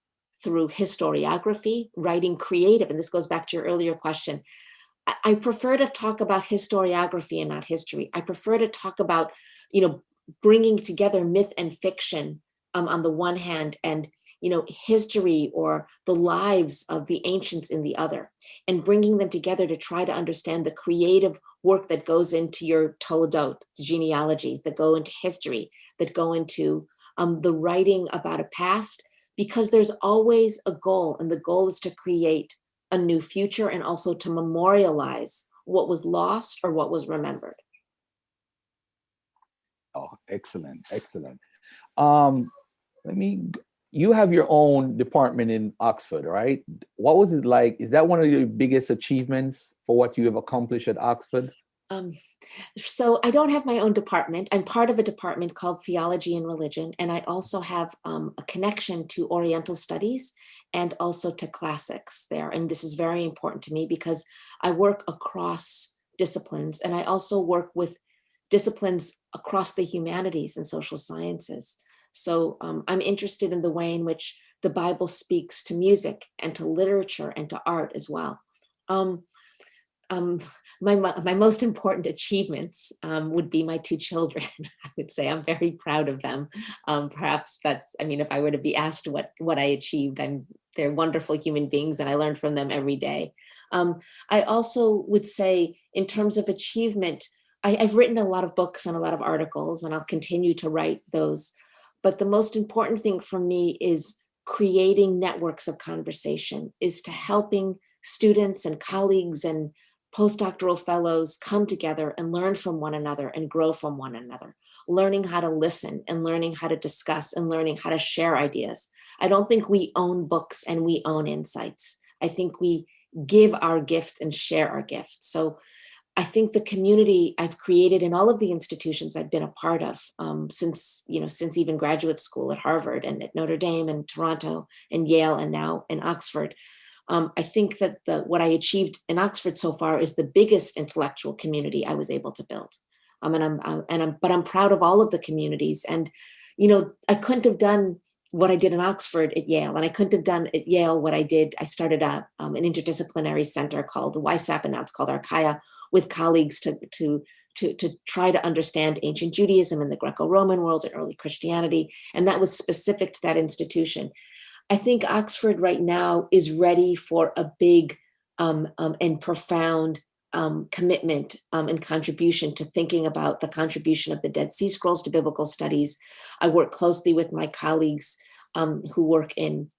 through historiography, writing creative. And this goes back to your earlier question. I prefer to talk about historiography and not history. I prefer to talk about, bringing together myth and fiction on the one hand, and, history or the lives of the ancients in the other, and bringing them together to try to understand the creative work that goes into your Toledot, the genealogies that go into history, that go into the writing about a past, because there's always a goal, and the goal is to create a new future and also to memorialize what was lost or what was remembered. Oh, excellent, excellent. You have your own department in Oxford, right? What was it like? Is that one of your biggest achievements for what you have accomplished at Oxford? So I don't have my own department. I'm part of a department called Theology and Religion, and I also have a connection to Oriental Studies and also to classics there. And this is very important to me because I work across disciplines, and I also work with disciplines across the humanities and social sciences. So I'm interested in the way in which the Bible speaks to music and to literature and to art as well. My most important achievements would be my two children. I would say I'm very proud of them. Perhaps if I were to be asked what I achieved, they're wonderful human beings and I learn from them every day. I also would say in terms of achievement, I've written a lot of books and a lot of articles, and I'll continue to write those. But the most important thing for me is creating networks of conversation, is to helping students and colleagues and postdoctoral fellows come together and learn from one another and grow from one another, learning how to listen and learning how to discuss and learning how to share ideas. I don't think we own books and we own insights. I think we give our gifts and share our gifts. So I think the community I've created in all of the institutions I've been a part of since even graduate school at Harvard and at Notre Dame and Toronto and Yale and now in Oxford, I think that what I achieved in Oxford so far is the biggest intellectual community I was able to build. But I'm proud of all of the communities. And, I couldn't have done what I did in Oxford at Yale, and I couldn't have done at Yale what I did. I started an interdisciplinary center called the YSAP, and now it's called Archaea, with colleagues to try to understand ancient Judaism and the Greco-Roman world and early Christianity. And that was specific to that institution. I think Oxford right now is ready for a big and profound commitment and contribution to thinking about the contribution of the Dead Sea Scrolls to biblical studies. I work closely with my colleagues who work in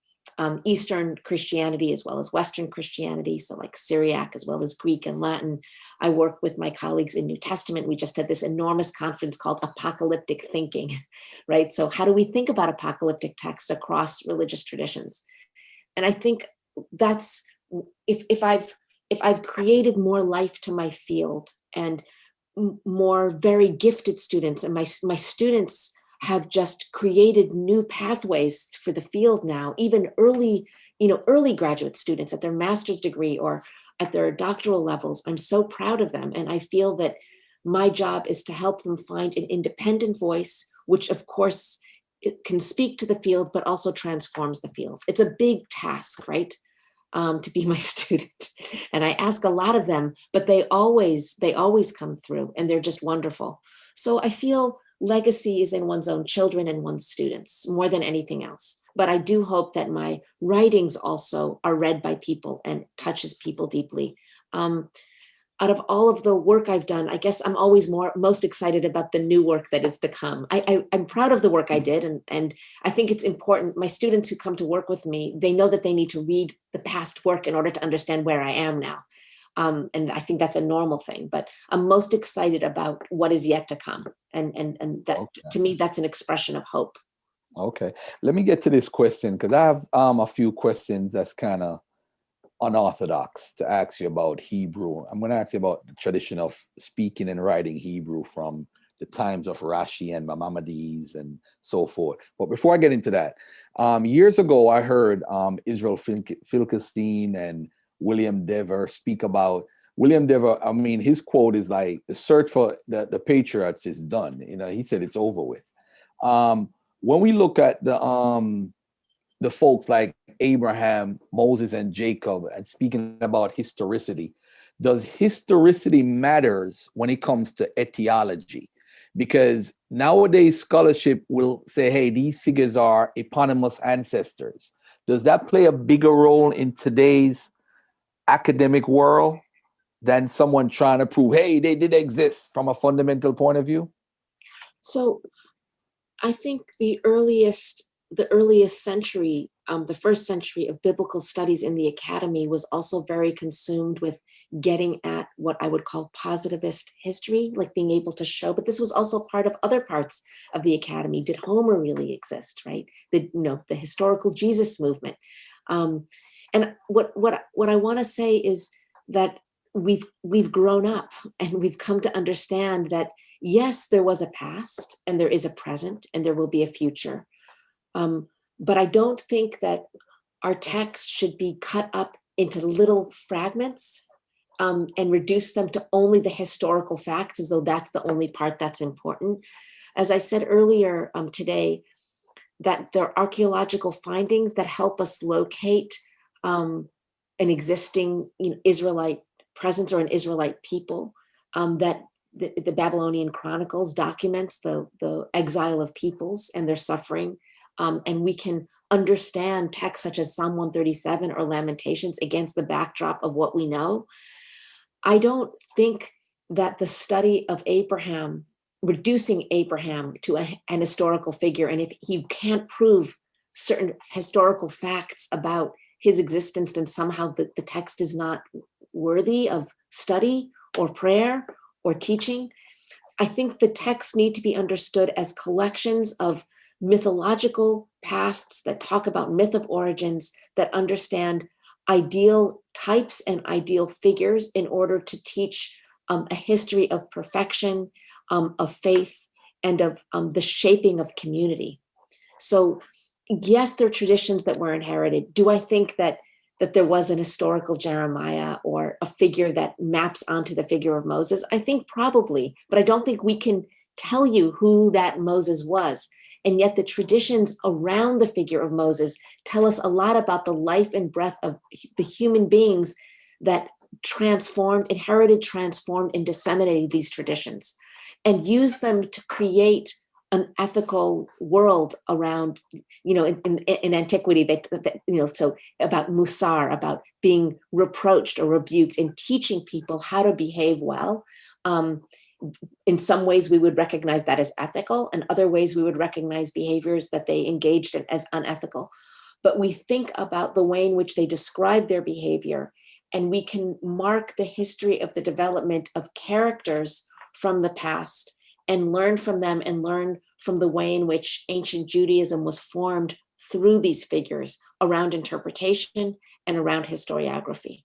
Eastern Christianity as well as Western Christianity, so like Syriac as well as Greek and Latin. I work with my colleagues in New Testament. We just had this enormous conference called Apocalyptic Thinking, right? So how do we think about apocalyptic texts across religious traditions? And I think that's, if I've created more life to my field and more very gifted students, and my students have just created new pathways for the field now, even early graduate students at their master's degree or at their doctoral levels. I'm so proud of them. And I feel that my job is to help them find an independent voice, which of course it can speak to the field, but also transforms the field. It's a big task, right? To be my student. And I ask a lot of them, but they always come through, and they're just wonderful. So I feel legacy is in one's own children and one's students more than anything else. But I do hope that my writings also are read by people and touches people deeply. Out of all of the work I've done, I guess I'm always most excited about the new work that is to come. I'm proud of the work I did, and I think it's important. My students who come to work with me, they know that they need to read the past work in order to understand where I am now. And I think that's a normal thing, but I'm most excited about what is yet to come. And that, Okay. to me, that's an expression of hope. Okay. Let me get to this question, because I have a few questions that's kind of unorthodox to ask you about Hebrew. I'm going to ask you about the tradition of speaking and writing Hebrew from the times of Rashi and Maimonides and so forth. But before I get into that, years ago, I heard Israel Finkelstein and William Dever speak about William Dever. I mean, his quote is like, the search for the patriots is done. You know, he said it's over with. When we look at the folks like Abraham, Moses, and Jacob, and speaking about historicity, does historicity matters when it comes to etiology? Because nowadays scholarship will say, hey, these figures are eponymous ancestors. Does that play a bigger role in today's academic world than someone trying to prove, hey, they did exist from a fundamental point of view? So I think the earliest century, the first century of biblical studies in the academy was also very consumed with getting at what I would call positivist history, like being able to show, but this was also part of other parts of the academy. Did Homer really exist, right? The historical Jesus movement. And what I want to say is that we've grown up and we've come to understand that yes, there was a past and there is a present and there will be a future. But I don't think that our text should be cut up into little fragments and reduce them to only the historical facts as though that's the only part that's important. As I said earlier today, that there are archaeological findings that help us locate an existing Israelite presence or an Israelite people, that the Babylonian Chronicles documents the exile of peoples and their suffering. And we can understand texts such as Psalm 137 or Lamentations against the backdrop of what we know. I don't think that the study of Abraham, reducing Abraham to an historical figure, and if you can't prove certain historical facts about his existence, then somehow the text is not worthy of study or prayer or teaching. I think the texts need to be understood as collections of mythological pasts that talk about myth of origins, that understand ideal types and ideal figures in order to teach a history of perfection, of faith, and of the shaping of community. So yes, there are traditions that were inherited. Do I think that there was an historical Jeremiah or a figure that maps onto the figure of Moses? I think probably, but I don't think we can tell you who that Moses was. And yet the traditions around the figure of Moses tell us a lot about the life and breath of the human beings that inherited, transformed, and disseminated these traditions, and use them to create an ethical world around, in antiquity, so about musar, about being reproached or rebuked, and teaching people how to behave well. In some ways, we would recognize that as ethical, and other ways we would recognize behaviors that they engaged in as unethical. but we think about the way in which they describe their behavior, and we can mark the history of the development of characters from the past and learn from them and learn from the way in which ancient Judaism was formed through these figures around interpretation and around historiography.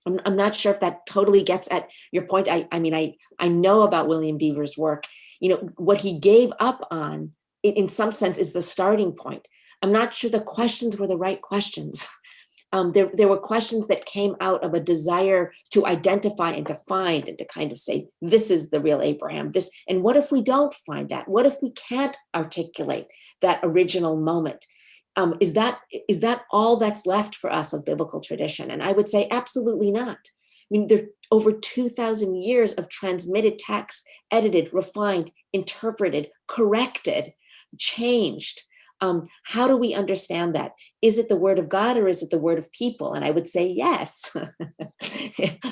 I'm not sure if that totally gets at your point. I know about William Deaver's work. What he gave up on, in some sense, is the starting point. I'm not sure the questions were the right questions. There were questions that came out of a desire to identify and to find and to kind of say, this is the real Abraham. And what if we don't find that? What if we can't articulate that original moment? Is that all that's left for us of biblical tradition? And I would say absolutely not. I mean, there are over 2,000 years of transmitted texts, edited, refined, interpreted, corrected, changed. How do we understand that? Is it the word of God or is it the word of people? And I would say yes.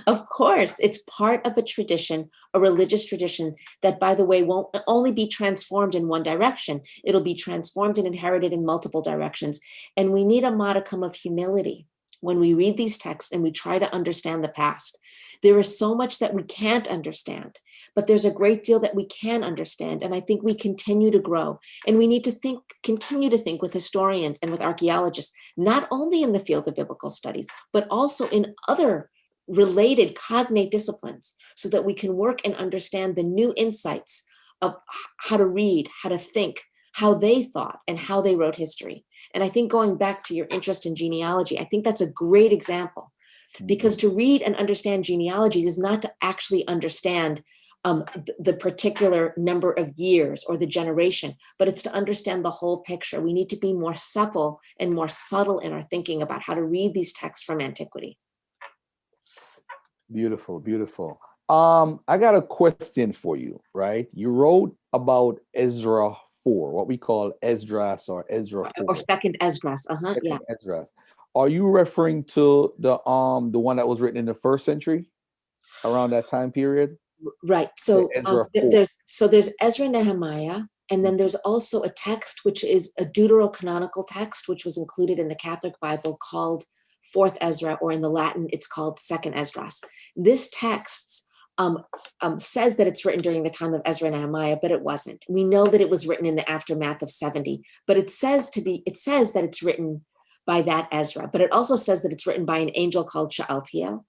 Of course, it's part of a tradition, a religious tradition that, by the way, won't only be transformed in one direction. It'll be transformed and inherited in multiple directions. And we need a modicum of humility when we read these texts and we try to understand the past. There is so much that we can't understand, but there's a great deal that we can understand. And I think we continue to grow, and we need to continue to think with historians and with archaeologists, not only in the field of biblical studies, but also in other related cognate disciplines, so that we can work and understand the new insights of how to read, how to think, how they thought, and how they wrote history. And I think, going back to your interest in genealogy, I think that's a great example. Because to read and understand genealogies is not to actually understand the particular number of years or the generation, but it's to understand the whole picture. We need to be more supple and more subtle in our thinking about how to read these texts from antiquity. Beautiful, beautiful. I got a question for you, right? You wrote about Ezra IV, what we call Esdras or Ezra IV. Or second Esdras, yeah. Esdras. Are you referring to the one that was written in the 1st century, around that time period? Right. So there's Ezra Nehemiah, and then Mhm. there's also a text which is a deuterocanonical text, which was included in the Catholic Bible, called 4th Ezra, or in the Latin, it's called 2nd Esdras. This text says that it's written during the time of Ezra and Nehemiah, but it wasn't. We know that it was written in the aftermath of 70, but it says that it's written by that Ezra, but it also says that it's written by an angel called Shealtiel.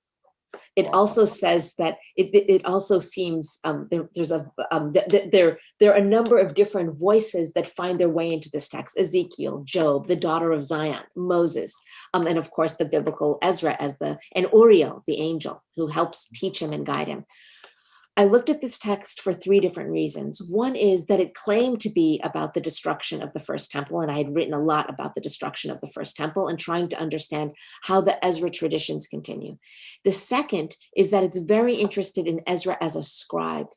It also says that it also seems there are a number of different voices that find their way into this text: Ezekiel, Job, the daughter of Zion, Moses, and of course the biblical Ezra and Uriel, the angel who helps teach him and guide him. I looked at this text for 3 different reasons. One is that it claimed to be about the destruction of the first temple, and I had written a lot about the destruction of the first temple and trying to understand how the Ezra traditions continue. The second is that it's very interested in Ezra as a scribe,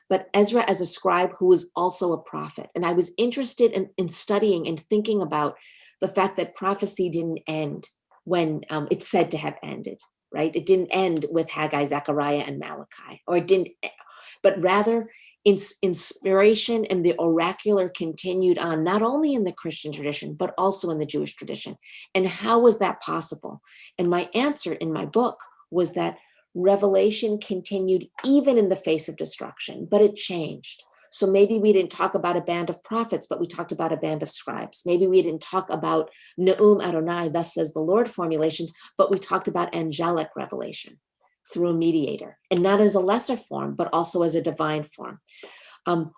but Ezra as a scribe who was also a prophet. And I was interested in studying and thinking about the fact that prophecy didn't end when it's said to have ended. Right? It didn't end with Haggai, Zechariah, and Malachi, but rather inspiration and the oracular continued on, not only in the Christian tradition, but also in the Jewish tradition. And how was that possible? And my answer in my book was that revelation continued even in the face of destruction, but it changed. So maybe we didn't talk about a band of prophets, but we talked about a band of scribes. Maybe we didn't talk about Ne'um Adonai, thus says the Lord formulations, but we talked about angelic revelation through a mediator, and not as a lesser form, but also as a divine form.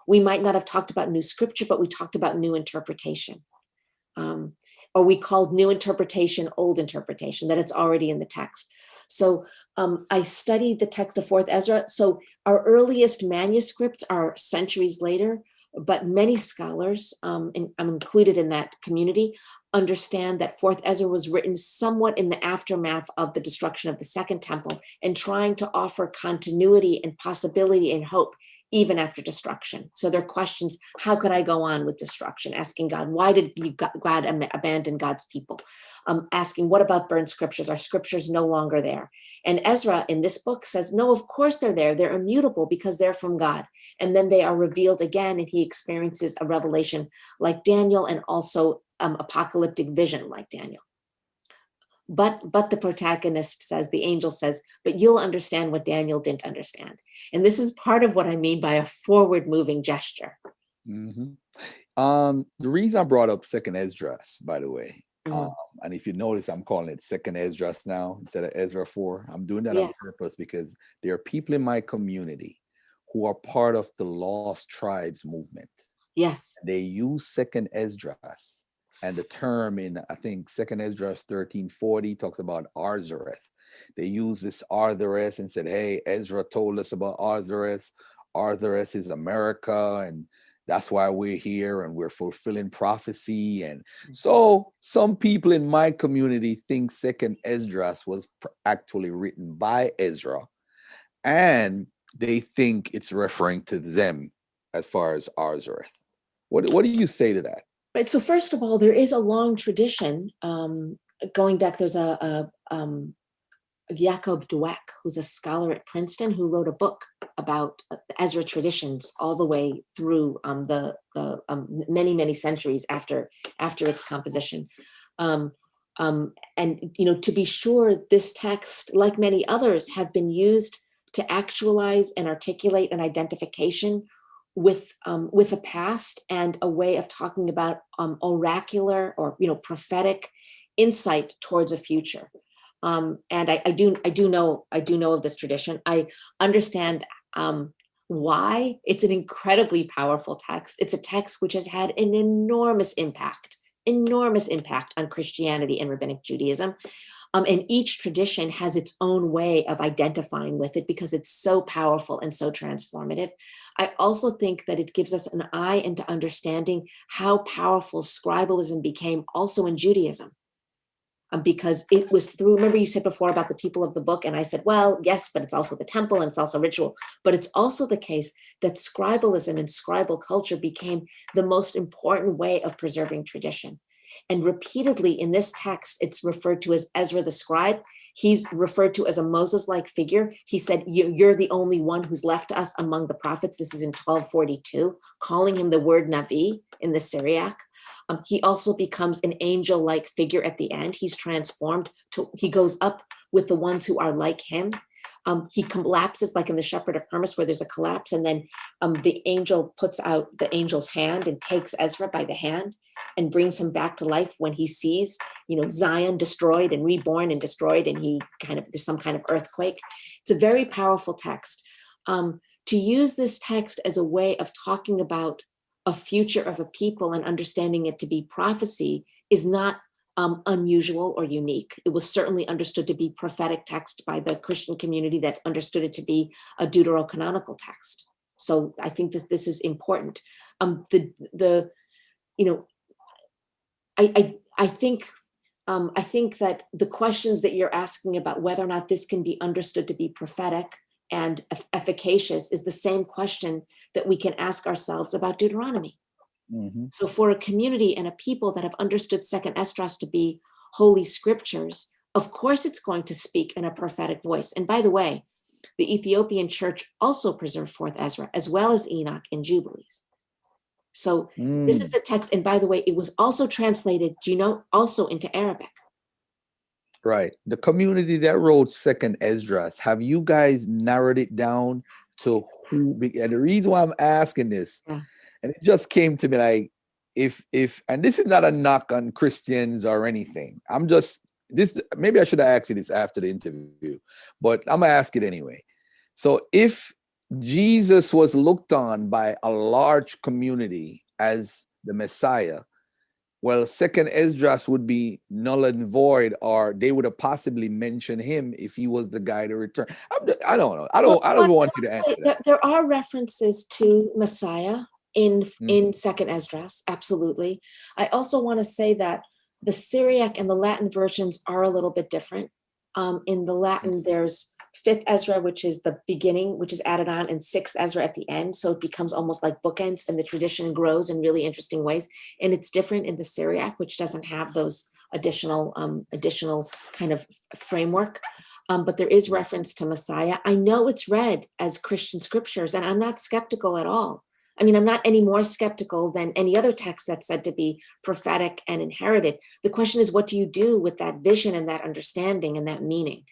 We might not have talked about new scripture, but we talked about new interpretation. Or we called new interpretation old interpretation, that it's already in the text. So I studied the text of 4th Ezra. So our earliest manuscripts are centuries later, but many scholars, and I'm included in that community, understand that 4th Ezra was written somewhat in the aftermath of the destruction of the Second Temple, and trying to offer continuity and possibility and hope even after destruction. So there are questions: how could I go on with destruction? Asking God, why did God abandon God's people? Asking, what about burned scriptures? Are scriptures no longer there? And Ezra in this book says, no, of course they're there. They're immutable because they're from God. And then they are revealed again, and he experiences a revelation like Daniel, and also apocalyptic vision like Daniel. but the protagonist says, the angel says, but you'll understand what Daniel didn't understand. And this is part of what I mean by a forward moving gesture. Mhm. The reason I brought up Second Esdras, by the way, Mhm. and if you notice, I'm calling it Second Esdras now instead of Ezra IV. I'm doing that on Yes, purpose because there are people in my community who are part of the Lost Tribes movement. yes. They use Second Esdras, and the term in, I think, Second Esdras 1340 talks about Arzareth. They use this Arthareth and said, hey, Ezra told us about Arthareth. Arthareth is America, and that's why we're here and we're fulfilling prophecy. And so some people in my community think Second Esdras was actually written by Ezra, and they think it's referring to them as far as Arzareth. What do you say to that? Right. So first of all, there is a long tradition going back. There's Yaakov Dweck, who's a scholar at Princeton, who wrote a book about Ezra traditions all the way through the many centuries after its composition. Um, and to be sure, this text, like many others, have been used to actualize and articulate an identification with a past and a way of talking about oracular or prophetic insight towards a future. And I do know of this tradition. I understand why. It's an incredibly powerful text. It's a text which has had an enormous impact on Christianity and Rabbinic Judaism. And each tradition has its own way of identifying with it because it's so powerful and so transformative. I also think that it gives us an eye into understanding how powerful scribalism became also in Judaism. Because it was through, remember you said before about the people of the book, and I said, well, yes, but it's also the temple and it's also ritual. But it's also the case that scribalism and scribal culture became the most important way of preserving tradition. And repeatedly in this text, it's referred to as Ezra the scribe. He's referred to as a Moses-like figure. He said, you're the only one who's left to us among the prophets. This is in 1242, calling him the word Navi in the Syriac. He also becomes an angel-like figure at the end. He's transformed he goes up with the ones who are like him. He collapses like in the Shepherd of Hermas, where there's a collapse, and then the angel puts out the angel's hand and takes Ezra by the hand and brings him back to life when he sees, Zion destroyed and reborn and destroyed, and there's some kind of earthquake. It's a very powerful text. To use this text as a way of talking about a future of a people and understanding it to be prophecy is not unusual or unique. It was certainly understood to be prophetic text by the Christian community that understood it to be a deuterocanonical text. So I think that this is important. I think that the questions that you're asking about whether or not this can be understood to be prophetic and efficacious is the same question that we can ask ourselves about Deuteronomy. Mm-hmm. So for a community and a people that have understood Second Esdras to be holy scriptures, of course it's going to speak in a prophetic voice. And by the way, the Ethiopian church also preserved Fourth Ezra, as well as Enoch and Jubilees. So this is the text. And by the way, it was also translated, also into Arabic. Right. The community that wrote Second Esdras, have you guys narrowed it down to who? And the reason why I'm asking this, Yeah. and it just came to me like, if, and this is not a knock on Christians or anything. I'm just, maybe I should have asked you this after the interview, but I'm gonna ask it anyway. So if Jesus was looked on by a large community as the Messiah, well, Second Esdras would be null and void, or they would have possibly mentioned him if he was the guy to return. I don't know. I don't want you to answer that. There are references to Messiah in Second Esdras, absolutely. I also want to say that the Syriac and the Latin versions are a little bit different. In the Latin, there's Fifth Ezra, which is the beginning, which is added on, and Sixth Ezra at the end. So it becomes almost like bookends, and the tradition grows in really interesting ways. And it's different in the Syriac, which doesn't have those additional kind of framework. But there is reference to Messiah. I know it's read as Christian scriptures, and I'm not skeptical at all. I mean, I'm not any more skeptical than any other text that's said to be prophetic and inherited. The question is, what do you do with that vision and that understanding and that meaning?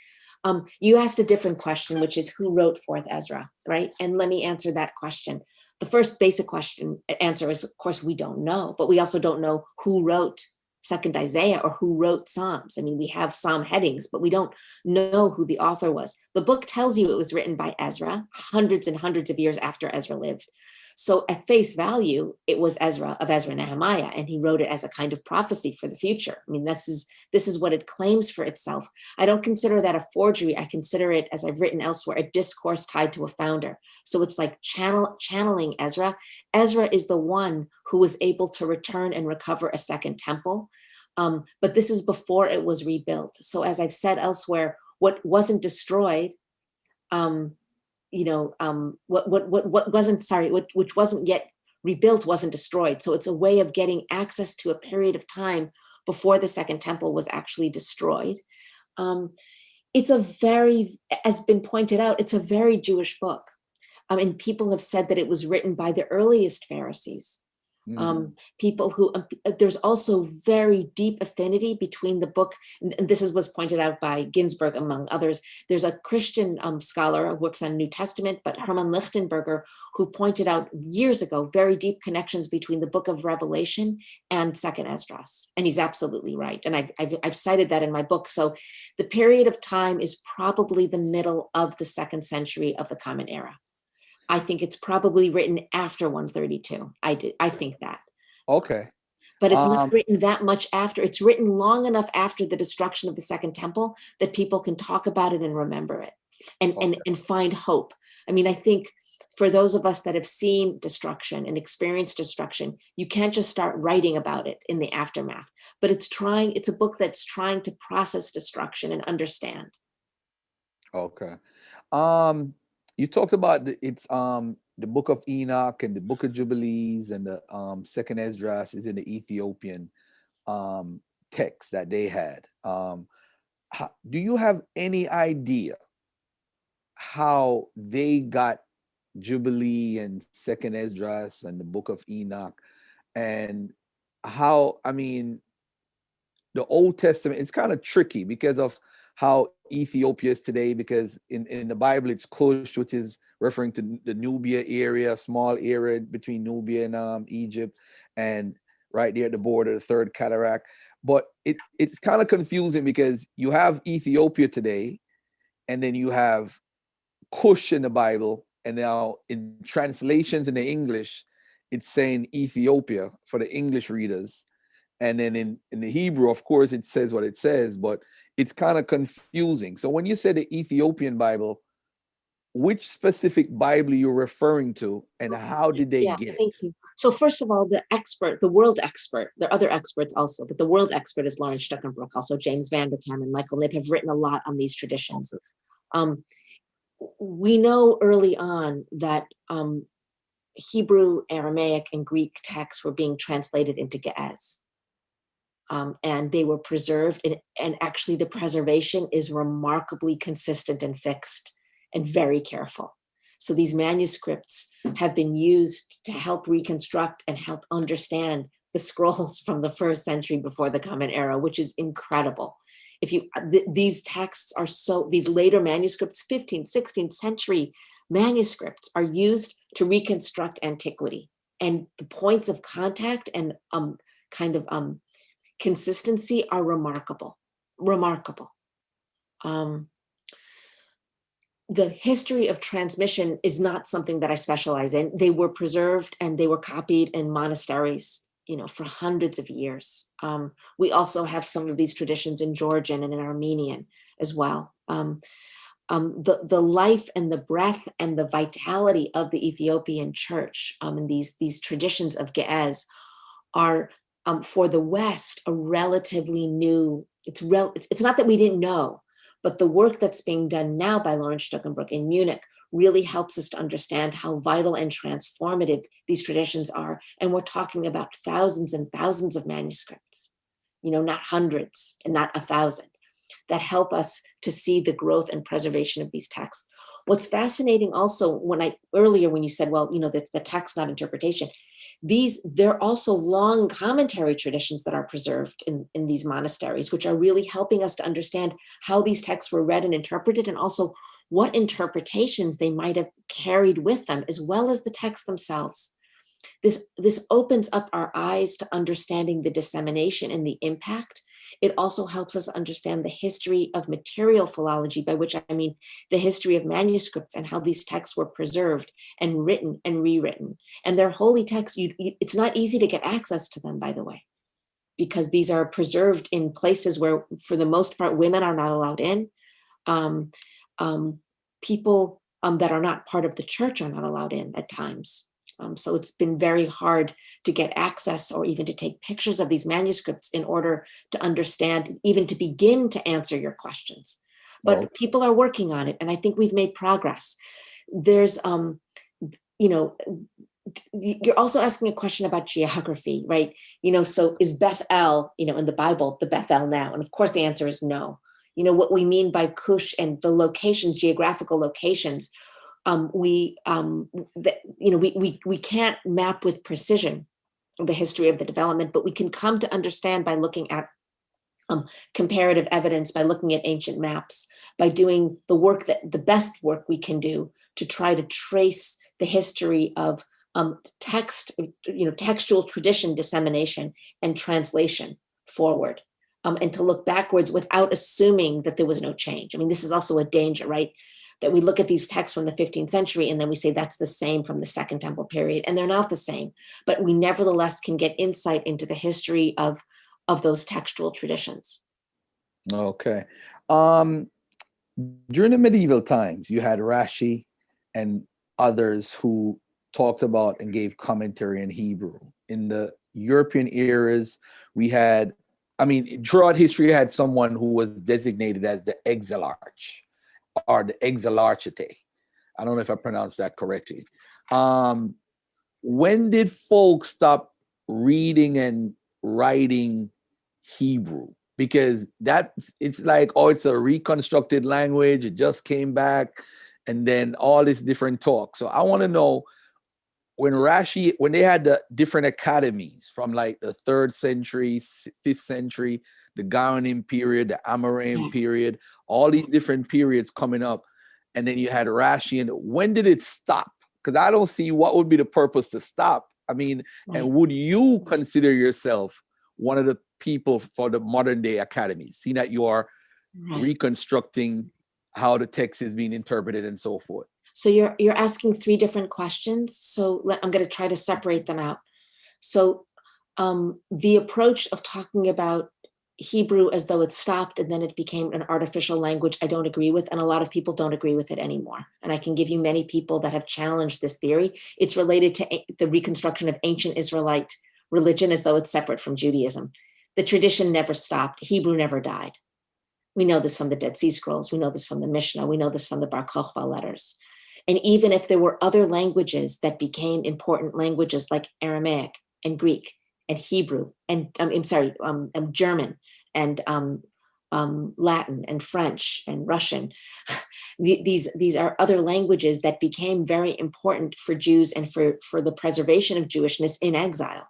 You asked a different question, which is who wrote Fourth Ezra, right? And let me answer that question. The first basic answer is, of course, we don't know, but we also don't know who wrote Second Isaiah or who wrote Psalms. I mean, we have Psalm headings, but we don't know who the author was. The book tells you it was written by Ezra, hundreds and hundreds of years after Ezra lived. So at face value, it was Ezra of Ezra and Nehemiah, and he wrote it as a kind of prophecy for the future. I mean, this is what it claims for itself. I don't consider that a forgery. I consider it, as I've written elsewhere, a discourse tied to a founder. So it's like channeling Ezra. Ezra is the one who was able to return and recover a second temple. But this is before it was rebuilt. So as I've said elsewhere, what wasn't destroyed, which wasn't yet rebuilt wasn't destroyed. So it's a way of getting access to a period of time before the second temple was actually destroyed. It's as been pointed out, it's a very Jewish book. And people have said that it was written by the earliest Pharisees. People who, there's also very deep affinity between the book, and this was pointed out by Ginsburg, among others. There's a Christian scholar who works on New Testament, but Hermann Lichtenberger, who pointed out years ago very deep connections between the book of Revelation and Second Esdras. And he's absolutely right. And I've cited that in my book. So the period of time is probably the middle of the 2nd century of the Common Era. I think it's probably written after 132. I think that. Okay. But it's not written that much after. It's written long enough after the destruction of the Second Temple that people can talk about it and remember it and find hope. I mean, I think for those of us that have seen destruction and experienced destruction, you can't just start writing about it in the aftermath. But it's a book that's trying to process destruction and understand. Okay. You talked about the book of Enoch and the book of Jubilees and the second Esdras is in the Ethiopian text that they had. Do you have any idea how they got Jubilee and second Esdras and the book of Enoch, and how, I mean, the Old Testament, it's kind of tricky because of how Ethiopia is today, because in the Bible it's Cush, which is referring to the Nubia area, small area between Nubia and Egypt, and right there at the border, the third cataract. But it's kind of confusing because you have Ethiopia today, and then you have Cush in the Bible, and now in translations in the English, it's saying Ethiopia for the English readers. And then in the Hebrew, of course, it says what it says, but it's kind of confusing. So when you say the Ethiopian Bible, which specific Bible you're referring to, and how did they get it? Thank you. So first of all, the world expert, there are other experts also, but the world expert is Lawrence Stuckenbrook, also James Vanderkam and Michael Knipp have written a lot on these traditions. We know early on that Hebrew, Aramaic, and Greek texts were being translated into Ge'ez. And they were preserved, and actually the preservation is remarkably consistent and fixed and very careful. So these manuscripts have been used to help reconstruct and help understand the scrolls from the 1st century before the Common Era, which is incredible. These texts are these later manuscripts, 15th, 16th century manuscripts, are used to reconstruct antiquity, and the points of contact and consistency are remarkable. The history of transmission is not something that I specialize in. They were preserved and they were copied in monasteries, for hundreds of years. We also have some of these traditions in Georgian and in Armenian as well. The life and the breadth and the vitality of the Ethiopian church and these traditions of Ge'ez are, for the West, a relatively new, it's not that we didn't know, but the work that's being done now by Lawrence Stuckenbrook in Munich really helps us to understand how vital and transformative these traditions are. And we're talking about thousands and thousands of manuscripts, not hundreds and not 1,000, that help us to see the growth and preservation of these texts. What's fascinating also, earlier when you said, well, that's the text, not interpretation, there are also long commentary traditions that are preserved in these monasteries, which are really helping us to understand how these texts were read and interpreted, and also what interpretations they might have carried with them, as well as the texts themselves. This opens up our eyes to understanding the dissemination and the impact. It also helps us understand the history of material philology, by which I mean the history of manuscripts and how these texts were preserved and written and rewritten. And they're holy texts. It's not easy to get access to them, by the way, because these are preserved in places where, for the most part, women are not allowed in. Um, People that are not part of the church are not allowed in at times. So it's been very hard to get access or even to take pictures of these manuscripts in order to understand, even to begin to answer your questions. But people are working on it, and I think we've made progress. There's, you're also asking a question about geography, right? So is Bethel, in the Bible, the Bethel now? And of course the answer is no. What we mean by Cush and the locations, geographical locations, we can't map with precision the history of the development, but we can come to understand by looking at comparative evidence, by looking at ancient maps, by doing the best work we can do to try to trace the history of textual tradition dissemination and translation forward, and to look backwards without assuming that there was no change. I mean, this is also a danger, right? That we look at these texts from the 15th century and then we say that's the same from the Second Temple period, and they're not the same. But we nevertheless can get insight into the history of those textual traditions. Okay. During the medieval times, you had Rashi and others who talked about and gave commentary in Hebrew. In the European eras, throughout history, you had someone who was designated as the exilarch or the exilarchite. I don't know if I pronounced that correctly. When did folks stop reading and writing Hebrew? Because it's like, it's a reconstructed language. It just came back, and then all this different talk. So I want to know, when they had the different academies from like the 3rd century, 5th century, the Gaunim period, the Amoraim period, all these different periods coming up, and then you had Rashi, and when did it stop? Because I don't see what would be the purpose to stop. I mean, and would you consider yourself one of the people for the modern day academies, seeing that you are reconstructing how the text is being interpreted and so forth? So you're asking 3 different questions. So I'm going to try to separate them out. So the approach of talking about Hebrew as though it stopped and then it became an artificial language, I don't agree with, and a lot of people don't agree with it anymore. And I can give you many people that have challenged this theory. It's related to the reconstruction of ancient Israelite religion as though it's separate from Judaism. The tradition never stopped. Hebrew never died. We know this from the Dead Sea Scrolls. We know this from the Mishnah. We know this from the Bar Kokhba letters. And even if there were other languages that became important languages like Aramaic and Greek and Hebrew and German and Latin and French and Russian, these are other languages that became very important for Jews and for the preservation of Jewishness in exile.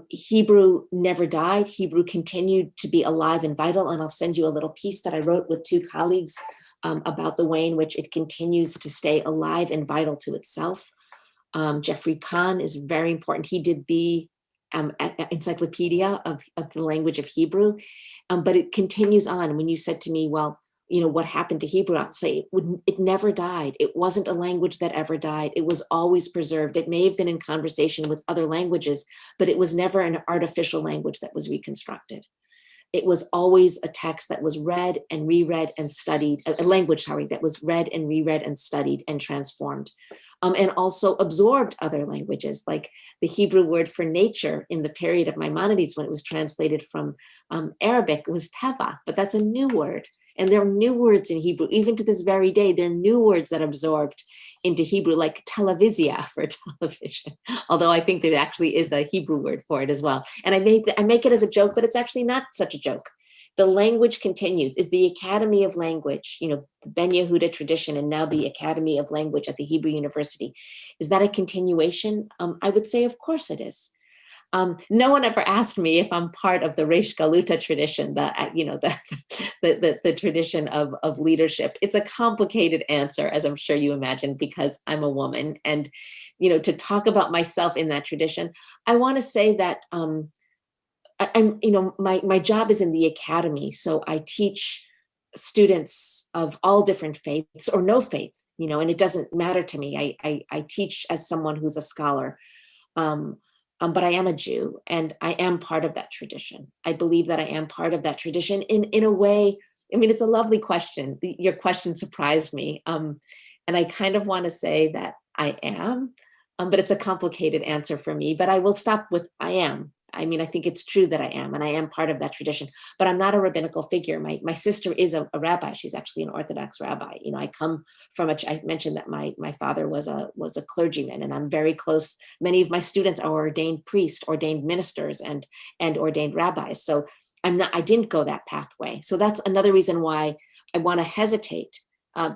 Hebrew never died. Hebrew continued to be alive and vital. And I'll send you a little piece that I wrote with 2 colleagues about the way in which it continues to stay alive and vital to itself. Jeffrey Kahn is very important. He did the encyclopedia of the language of Hebrew, but it continues on. When you said to me, well, what happened to Hebrew? I'll say it never died. It wasn't a language that ever died. It was always preserved. It may have been in conversation with other languages, but it was never an artificial language that was reconstructed. It was always a text that was read and reread and studied, a language, that was read and reread and studied and transformed, and also absorbed other languages, like the Hebrew word for nature in the period of Maimonides, when it was translated from Arabic, was teva, but that's a new word. And there are new words in Hebrew, even to this very day, there are new words that are absorbed into Hebrew, like televizia for television, although I think there actually is a Hebrew word for it as well. And I make it as a joke, but it's actually not such a joke. the language continues. Is the Academy of Language, the Ben Yehuda tradition, and now the Academy of Language at the Hebrew University, is that a continuation? I would say, of course it is. No one ever asked me if I'm part of the Reish Galuta tradition, the tradition of leadership. It's a complicated answer, as I'm sure you imagine, because I'm a woman. And, to talk about myself in that tradition, I want to say that my job is in the academy. So I teach students of all different faiths or no faith, and it doesn't matter to me. I teach as someone who's a scholar. But I am a Jew, and I am part of that tradition. I believe that I am part of that tradition in a way. I mean, it's a lovely question. Your question surprised me. And I kind of want to say that I am, but it's a complicated answer for me. But I will stop with I am. I mean, I think it's true that I am, and I am part of that tradition, but I'm not a rabbinical figure. My sister is a rabbi. She's actually an Orthodox rabbi. I come from I mentioned that my father was a clergyman, and I'm very close. Many of my students are ordained priests, ordained ministers, and ordained rabbis. So I didn't go that pathway. So that's another reason why I want to hesitate,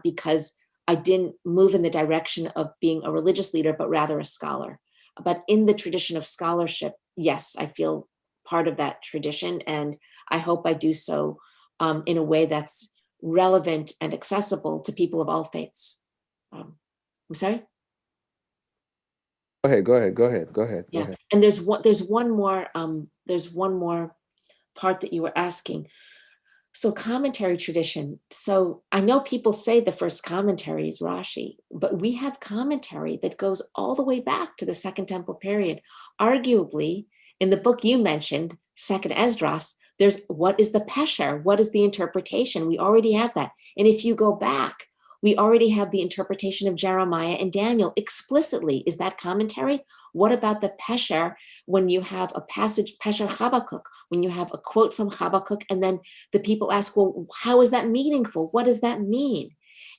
because I didn't move in the direction of being a religious leader, but rather a scholar. But in the tradition of scholarship, yes, I feel part of that tradition, and I hope I do so in a way that's relevant and accessible to people of all faiths. I'm sorry? Go ahead. Yeah, and there's one more part that you were asking. So commentary tradition. So I know people say the first commentary is Rashi, but we have commentary that goes all the way back to the Second Temple period. Arguably, in the book you mentioned, Second Esdras, there's what is the pesher? What is the interpretation? We already have that. And if you go back, we already have the interpretation of Jeremiah and Daniel explicitly. Is that commentary? What about the pesher when you have a passage, pesher Habakkuk, when you have a quote from Habakkuk, and then the people ask, well, how is that meaningful? What does that mean?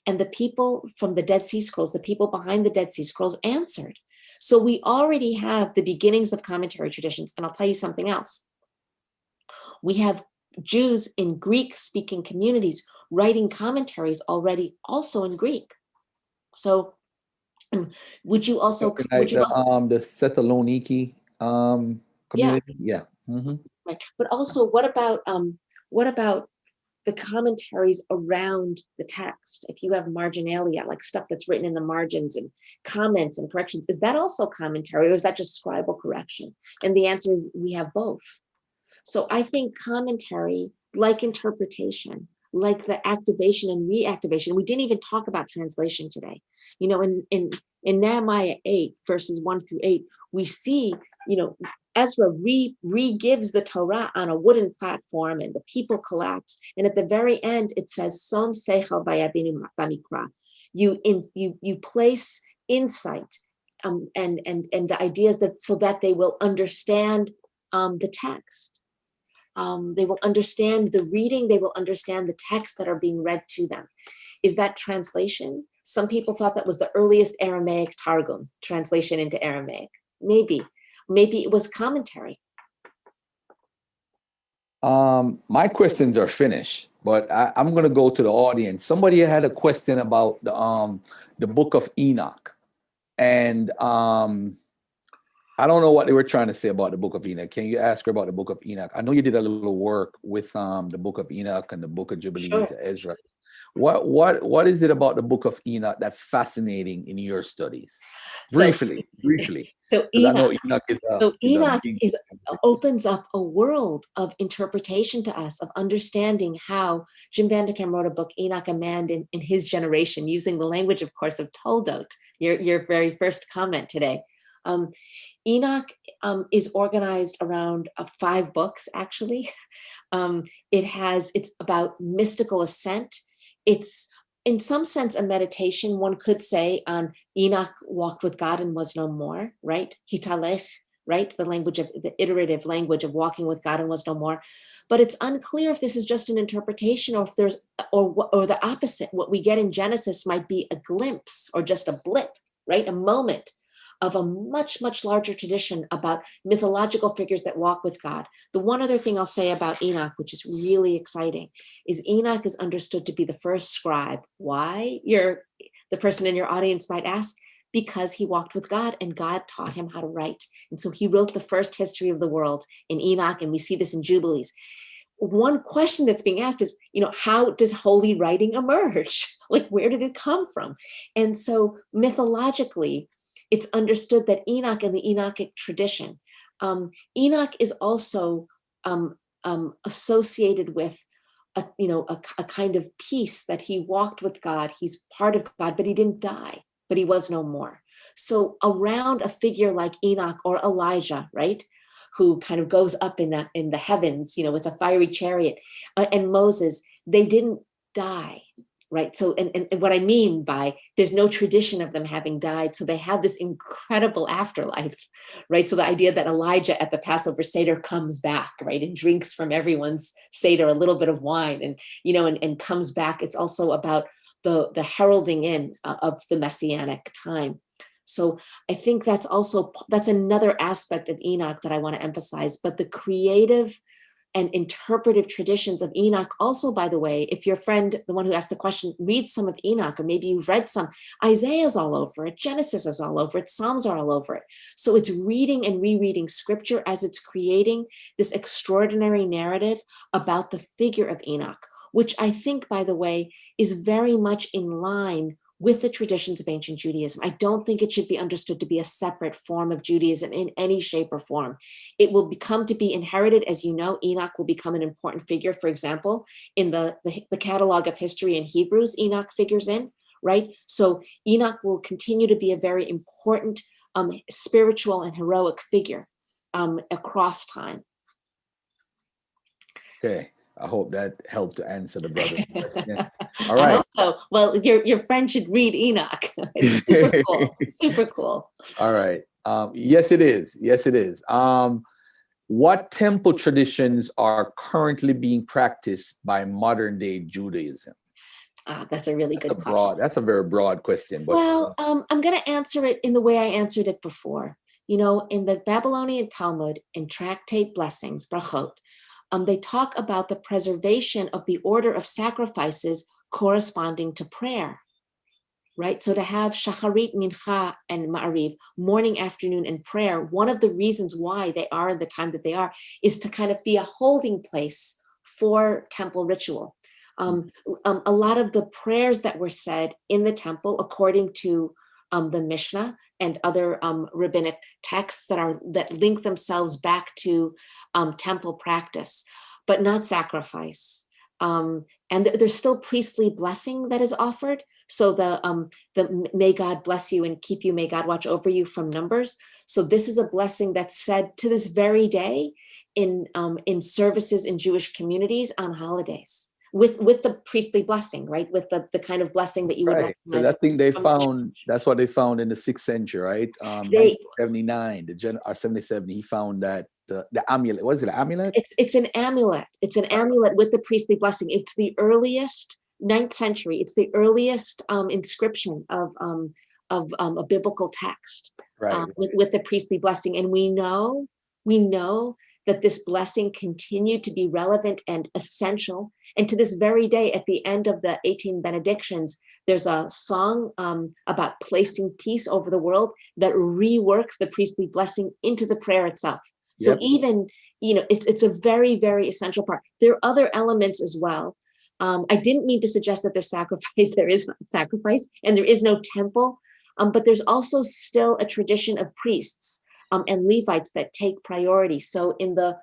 And the people from the Dead Sea Scrolls, the people behind the Dead Sea Scrolls answered. So we already have the beginnings of commentary traditions. And I'll tell you something else. We have Jews in Greek-speaking communities writing commentaries already also in Greek. So would you also the Thessaloniki community? Yeah. Mm-hmm. Right. But also what about the commentaries around the text? If you have marginalia, like stuff that's written in the margins and comments and corrections, is that also commentary, or is that just scribal correction? And the answer is we have both. So I think commentary, like interpretation, like the activation and reactivation, we didn't even talk about translation today. In Nehemiah 8, verses 1-8, we see, Ezra re-gives the Torah on a wooden platform, and the people collapse. And at the very end, it says, Som seichel vayabinu bamikra. You place insight and the ideas so that they will understand the text. They will understand the reading. They will understand the texts that are being read to them. Is that translation? Some people thought that was the earliest Aramaic Targum, translation into Aramaic. Maybe it was commentary. My questions are finished, but I'm going to go to the audience. Somebody had a question about the book of Enoch, and I don't know what they were trying to say about the book of Enoch. Can you ask her about the book of Enoch? I know you did a little work with the book of Enoch and the book of Jubilees, sure. Ezra. What is it about the book of Enoch that's fascinating in your studies? Briefly. So Enoch opens up a world of interpretation to us, of understanding how Jim Vanderkam wrote a book, Enoch, a man in his generation, using the language, of course, of Toldot, your very first comment today. Enoch is organized around 5 books, actually. It's about mystical ascent. It's, in some sense, a meditation, one could say, on Enoch walked with God and was no more, right? Hitalech, right? The iterative language of walking with God and was no more. But it's unclear if this is just an interpretation, or if there's, or the opposite. What we get in Genesis might be a glimpse or just a blip, right? A moment of a much, much larger tradition about mythological figures that walk with God. The one other thing I'll say about Enoch, which is really exciting, is Enoch is understood to be the first scribe. Why? The person in your audience might ask, because he walked with God and God taught him how to write. And so he wrote the first history of the world in Enoch, and we see this in Jubilees. One question that's being asked is, how did holy writing emerge? Like, where did it come from? And so mythologically, it's understood that Enoch and the Enochic tradition, Enoch is also associated with a kind of peace, that he walked with God. He's part of God, but he didn't die, but he was no more. So around a figure like Enoch or Elijah, right, who kind of goes up in the heavens, with a fiery chariot, and Moses, they didn't die, right? So, and what I mean by, there's no tradition of them having died, so they have this incredible afterlife, right? So the idea that Elijah at the Passover Seder comes back, right, and drinks from everyone's Seder a little bit of wine, and and comes back. It's also about the heralding in of the Messianic time. So I think that's another aspect of Enoch that I want to emphasize. But the creative and interpretive traditions of Enoch also, by the way, if your friend, the one who asked the question, reads some of Enoch, or maybe you've read some, Isaiah's all over it, Genesis is all over it, Psalms are all over it. So it's reading and rereading scripture as it's creating this extraordinary narrative about the figure of Enoch, which I think, by the way, is very much in line with the traditions of ancient Judaism. I don't think it should be understood to be a separate form of Judaism in any shape or form. It will become to be inherited. As you know, Enoch will become an important figure. For example, in the catalog of history in Hebrews, Enoch figures in, right? So Enoch will continue to be a very important spiritual and heroic figure across time. Okay. I hope that helped to answer the brother's question. All right. I hope so. Well, your friend should read Enoch. It's super cool. Super cool. All right. Yes, it is. Yes, it is. What temple traditions are currently being practiced by modern day Judaism? That's a really good question. That's a very broad question. But well, I'm going to answer it in the way I answered it before. In the Babylonian Talmud, in Tractate Blessings, Brachot, they talk about the preservation of the order of sacrifices corresponding to prayer, right? So to have Shacharit, Mincha, and Ma'ariv, morning, afternoon, and prayer, one of the reasons why they are in the time that they are is to kind of be a holding place for temple ritual. A lot of the prayers that were said in the temple, according to the Mishnah and other rabbinic texts that link themselves back to temple practice, but not sacrifice. And there's still priestly blessing that is offered. So the may God bless you and keep you, may God watch over you from Numbers. So this is a blessing that's said to this very day in services in Jewish communities on holidays. With the priestly blessing, right? With the kind of blessing that you would recognize. So that thing that's what they found in the 6th century, right? 79, or 77, he found that the amulet, was it an amulet? It's an amulet. It's an amulet with the priestly blessing. It's the earliest 9th century. It's the earliest inscription of a biblical text, right? With the priestly blessing. And we know that this blessing continued to be relevant and essential. And to this very day, at the end of the 18 benedictions, there's a song about placing peace over the world that reworks the priestly blessing into the prayer itself. So even, it's a very, very essential part. There are other elements as well. I didn't mean to suggest that there's sacrifice. There is not sacrifice, and there is no temple. But there's also still a tradition of priests and Levites that take priority. So in the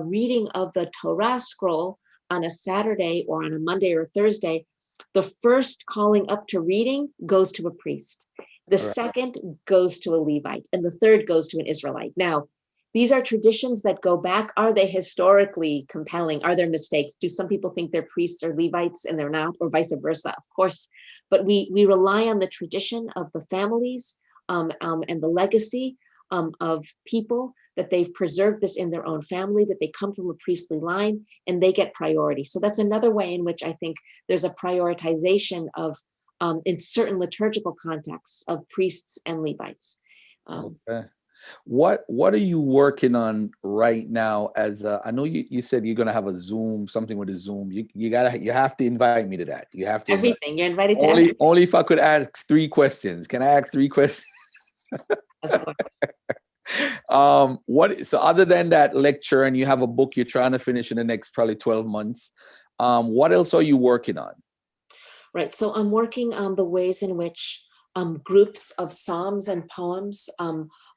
reading of the Torah scroll on a Saturday or on a Monday or a Thursday, the first calling up to reading goes to a priest. The second goes to a Levite, and the third goes to an Israelite. Now, these are traditions that go back. Are they historically compelling? Are there mistakes? Do some people think they're priests or Levites and they're not, or vice versa? Of course. But we rely on the tradition of the families and the legacy of people, that they've preserved this in their own family, that they come from a priestly line, and they get priority. So that's another way in which I think there's a prioritization of, in certain liturgical contexts, of priests and Levites. Okay. What are you working on right now? As I know you said you're gonna have a Zoom, something with a Zoom. You have to invite me to that. You have to invite. Everything. You're invited to Only everything. only if I could ask 3 questions. Can I ask 3 questions? Of course. What so other than that lecture and you have a book you're trying to finish in the next probably 12 months, what else are you working on? Right. So I'm working on the ways in which groups of psalms and poems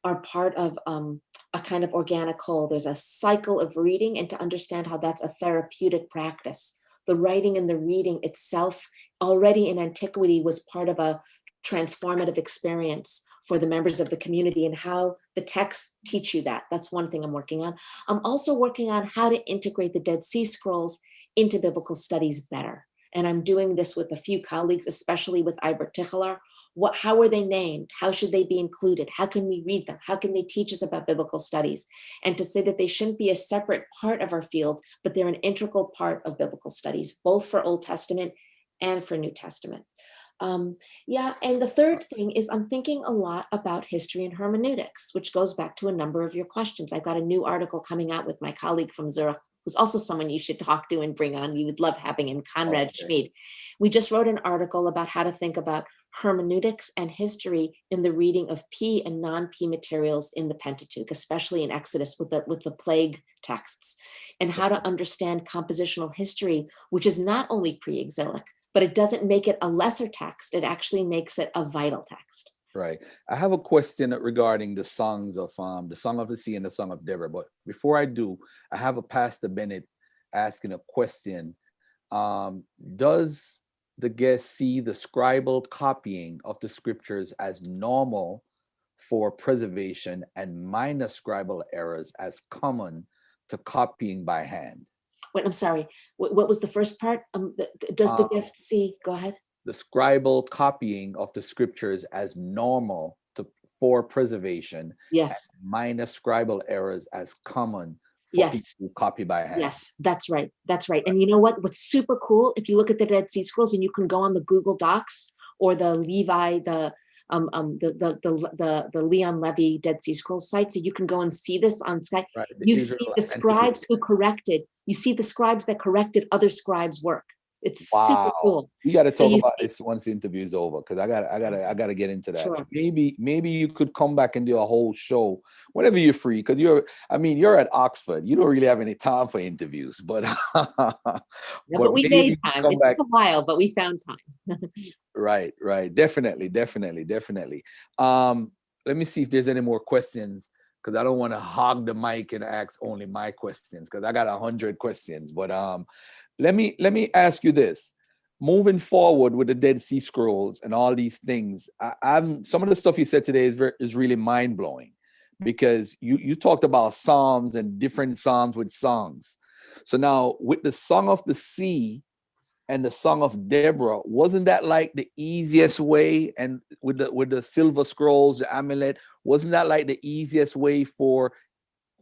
are part of a kind of organic whole. There's a cycle of reading, and to understand how that's a therapeutic practice. The writing and the reading itself, already in antiquity, was part of a transformative experience for the members of the community, and how the texts teach you that. That's one thing I'm working on. I'm also working on how to integrate the Dead Sea Scrolls into biblical studies better. And I'm doing this with a few colleagues, especially with Ibert Tichelar. How are they named? How should they be included? How can we read them? How can they teach us about biblical studies? And to say that they shouldn't be a separate part of our field, but they're an integral part of biblical studies, both for Old Testament and for New Testament. Yeah, and the third thing is I'm thinking a lot about history and hermeneutics, which goes back to a number of your questions. I've got a new article coming out with my colleague from Zurich, who's also someone you should talk to and bring on. You would love having him, Conrad Okay. Schmid. We just wrote an article about how to think about hermeneutics and history in the reading of P and non-P materials in the Pentateuch, especially in Exodus with the plague texts, and how to understand compositional history, which is not only pre-exilic, but it doesn't make it a lesser text. It actually makes it a vital text. Right. I have a question regarding the songs of the Song of the Sea and the Song of Deborah. But before I do, I have a Pastor Bennett asking a question. Does the guest see the scribal copying of the scriptures as normal for preservation and minor scribal errors as common to copying by hand? Wait, I'm sorry. What was the first part? Does the Um, guest see? Go ahead. the scribal copying of the scriptures as normal for preservation, and Yes. minor scribal errors as common for people Yes. who copy by hand. Yes, that's right. That's right. And you know what? What's super cool, if you look at the Dead Sea Scrolls, and you can go on the Google Docs or the Levi, the Leon Levy Dead Sea Scrolls site, so you can go and see this on Skype. Right. The You see Israel the Antiquity. scribes who corrected. You see the scribes that corrected other scribes' work. It's super Wow. cool. We got to So talk you about see, this once the interview is over, because I gotta get into that. sure. Maybe you could come back and do a whole show whenever you're free, because you're at Oxford. You don't really have any time for interviews, but Yeah, but but we maybe made you could time. come It took back. a while, but we found time. Right. Definitely. Let me see if there's any more questions, because I don't want to hog the mic and ask only my questions, because I got 100 questions. But let me ask you this. Moving forward with the Dead Sea Scrolls and all these things, I've some of the stuff you said today is really mind blowing, because you talked about psalms and different psalms with songs. So now with the Song of the Sea and the Song of Deborah, wasn't that like the easiest way? And with the silver scrolls, the amulet, wasn't that like the easiest way for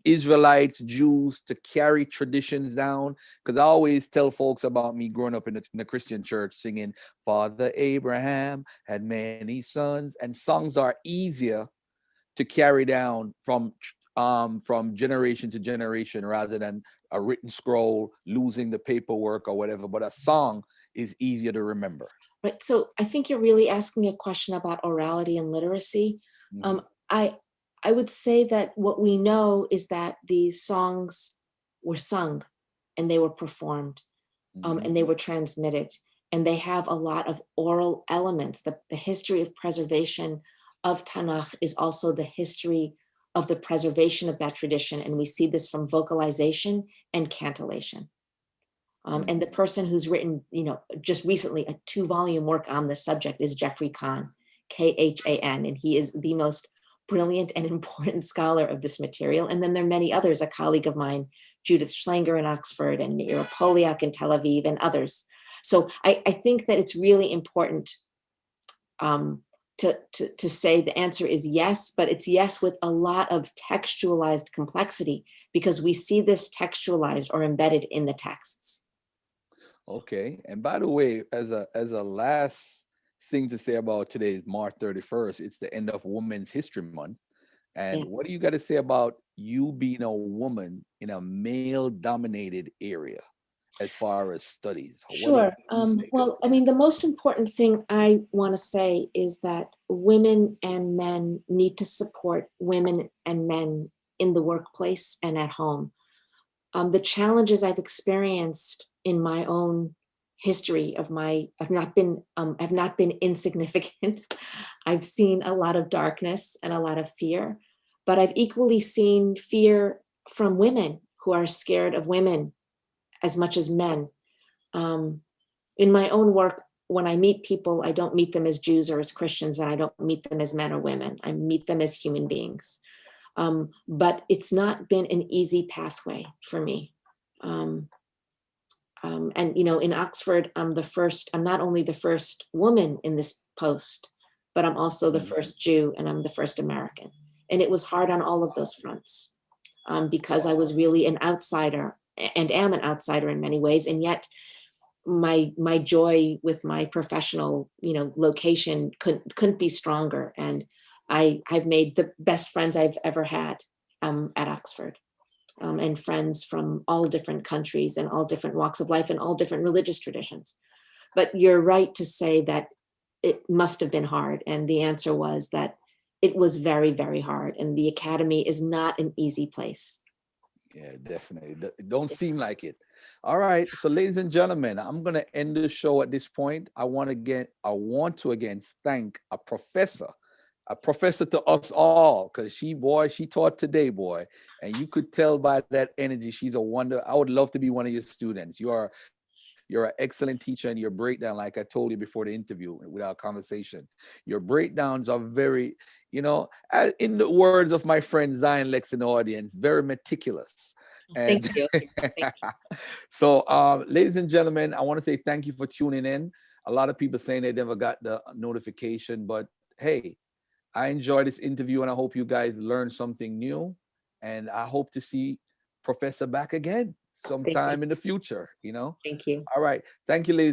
Israelites, Jews to carry traditions down? Because I always tell folks about me growing up in the Christian church singing, Father Abraham had many sons, and songs are easier to carry down from generation to generation rather than a written scroll losing the paperwork or whatever. But a song is easier to remember. Right. So I think you're really asking a question about orality and literacy. Mhm. Um, I I would say that what we know is that these songs were sung and they were performed, Mhm. and they were transmitted, and they have a lot of oral elements. The history of preservation of Tanakh is also the history of the preservation of that tradition. And we see this from vocalization and cantillation. And the Mhm. person who's written, just recently a 2-volume work on this subject is Jeffrey Kahn, Khan, and he is the most brilliant and important scholar of this material. And then there are many others, a colleague of mine, Judith Schlanger in Oxford, and Meira Poliak in Tel Aviv, and others. So I think that it's really important to say the answer is yes, but it's yes with a lot of textualized complexity, because we see this textualized or embedded in the texts. Okay. And by the way, as a last thing to say about today is March 31st. It's the end of Women's History Month. And what do Yes. you got to say about you being a woman in a male dominated area as far as studies? Sure. What do you say? Well, I mean, the most important thing I want to say is that women and men need to support women and men in the workplace and at home. The challenges I've experienced in my own history of my have not been insignificant. I've seen a lot of darkness and a lot of fear, but I've equally seen fear from women who are scared of women as much as men. Um, in my own work, when I meet people, I don't meet them as Jews or as Christians, and I don't meet them as men or women. I meet them as human beings. But it's not been an easy pathway for me. Um, and in Oxford, I'm not only the first woman in this post, but I'm also the Mhm. first Jew and I'm the first American. And it was hard on all of those fronts, because I was really an outsider and am an outsider in many ways. And yet my joy with my professional, location couldn't be stronger. And I've made the best friends I've ever had, at Oxford, and friends from all different countries and all different walks of life and all different religious traditions. But you're right to say that it must have been hard. And the answer was that it was very, very hard. And the academy is not an easy place. Yeah, definitely. It don't seem like it. All right. So, ladies and gentlemen, I'm gonna end the show at this point. I want to again thank a professor to us all, because she taught today, boy. And you could tell by that energy, she's a wonder. I would love to be one of your students. You're an excellent teacher, and your breakdown, like I told you before the interview with our conversation, your breakdowns are very, in the words of my friend Zion Lex in the audience, very meticulous. Thank And you. Thank so, ladies and gentlemen, I want to say thank you for tuning in. A lot of people saying they never got the notification, but hey, I enjoyed this interview and I hope you guys learned something new. And I hope to see Professor back again thank you. sometime in the future. Thank you. All right. Thank you, ladies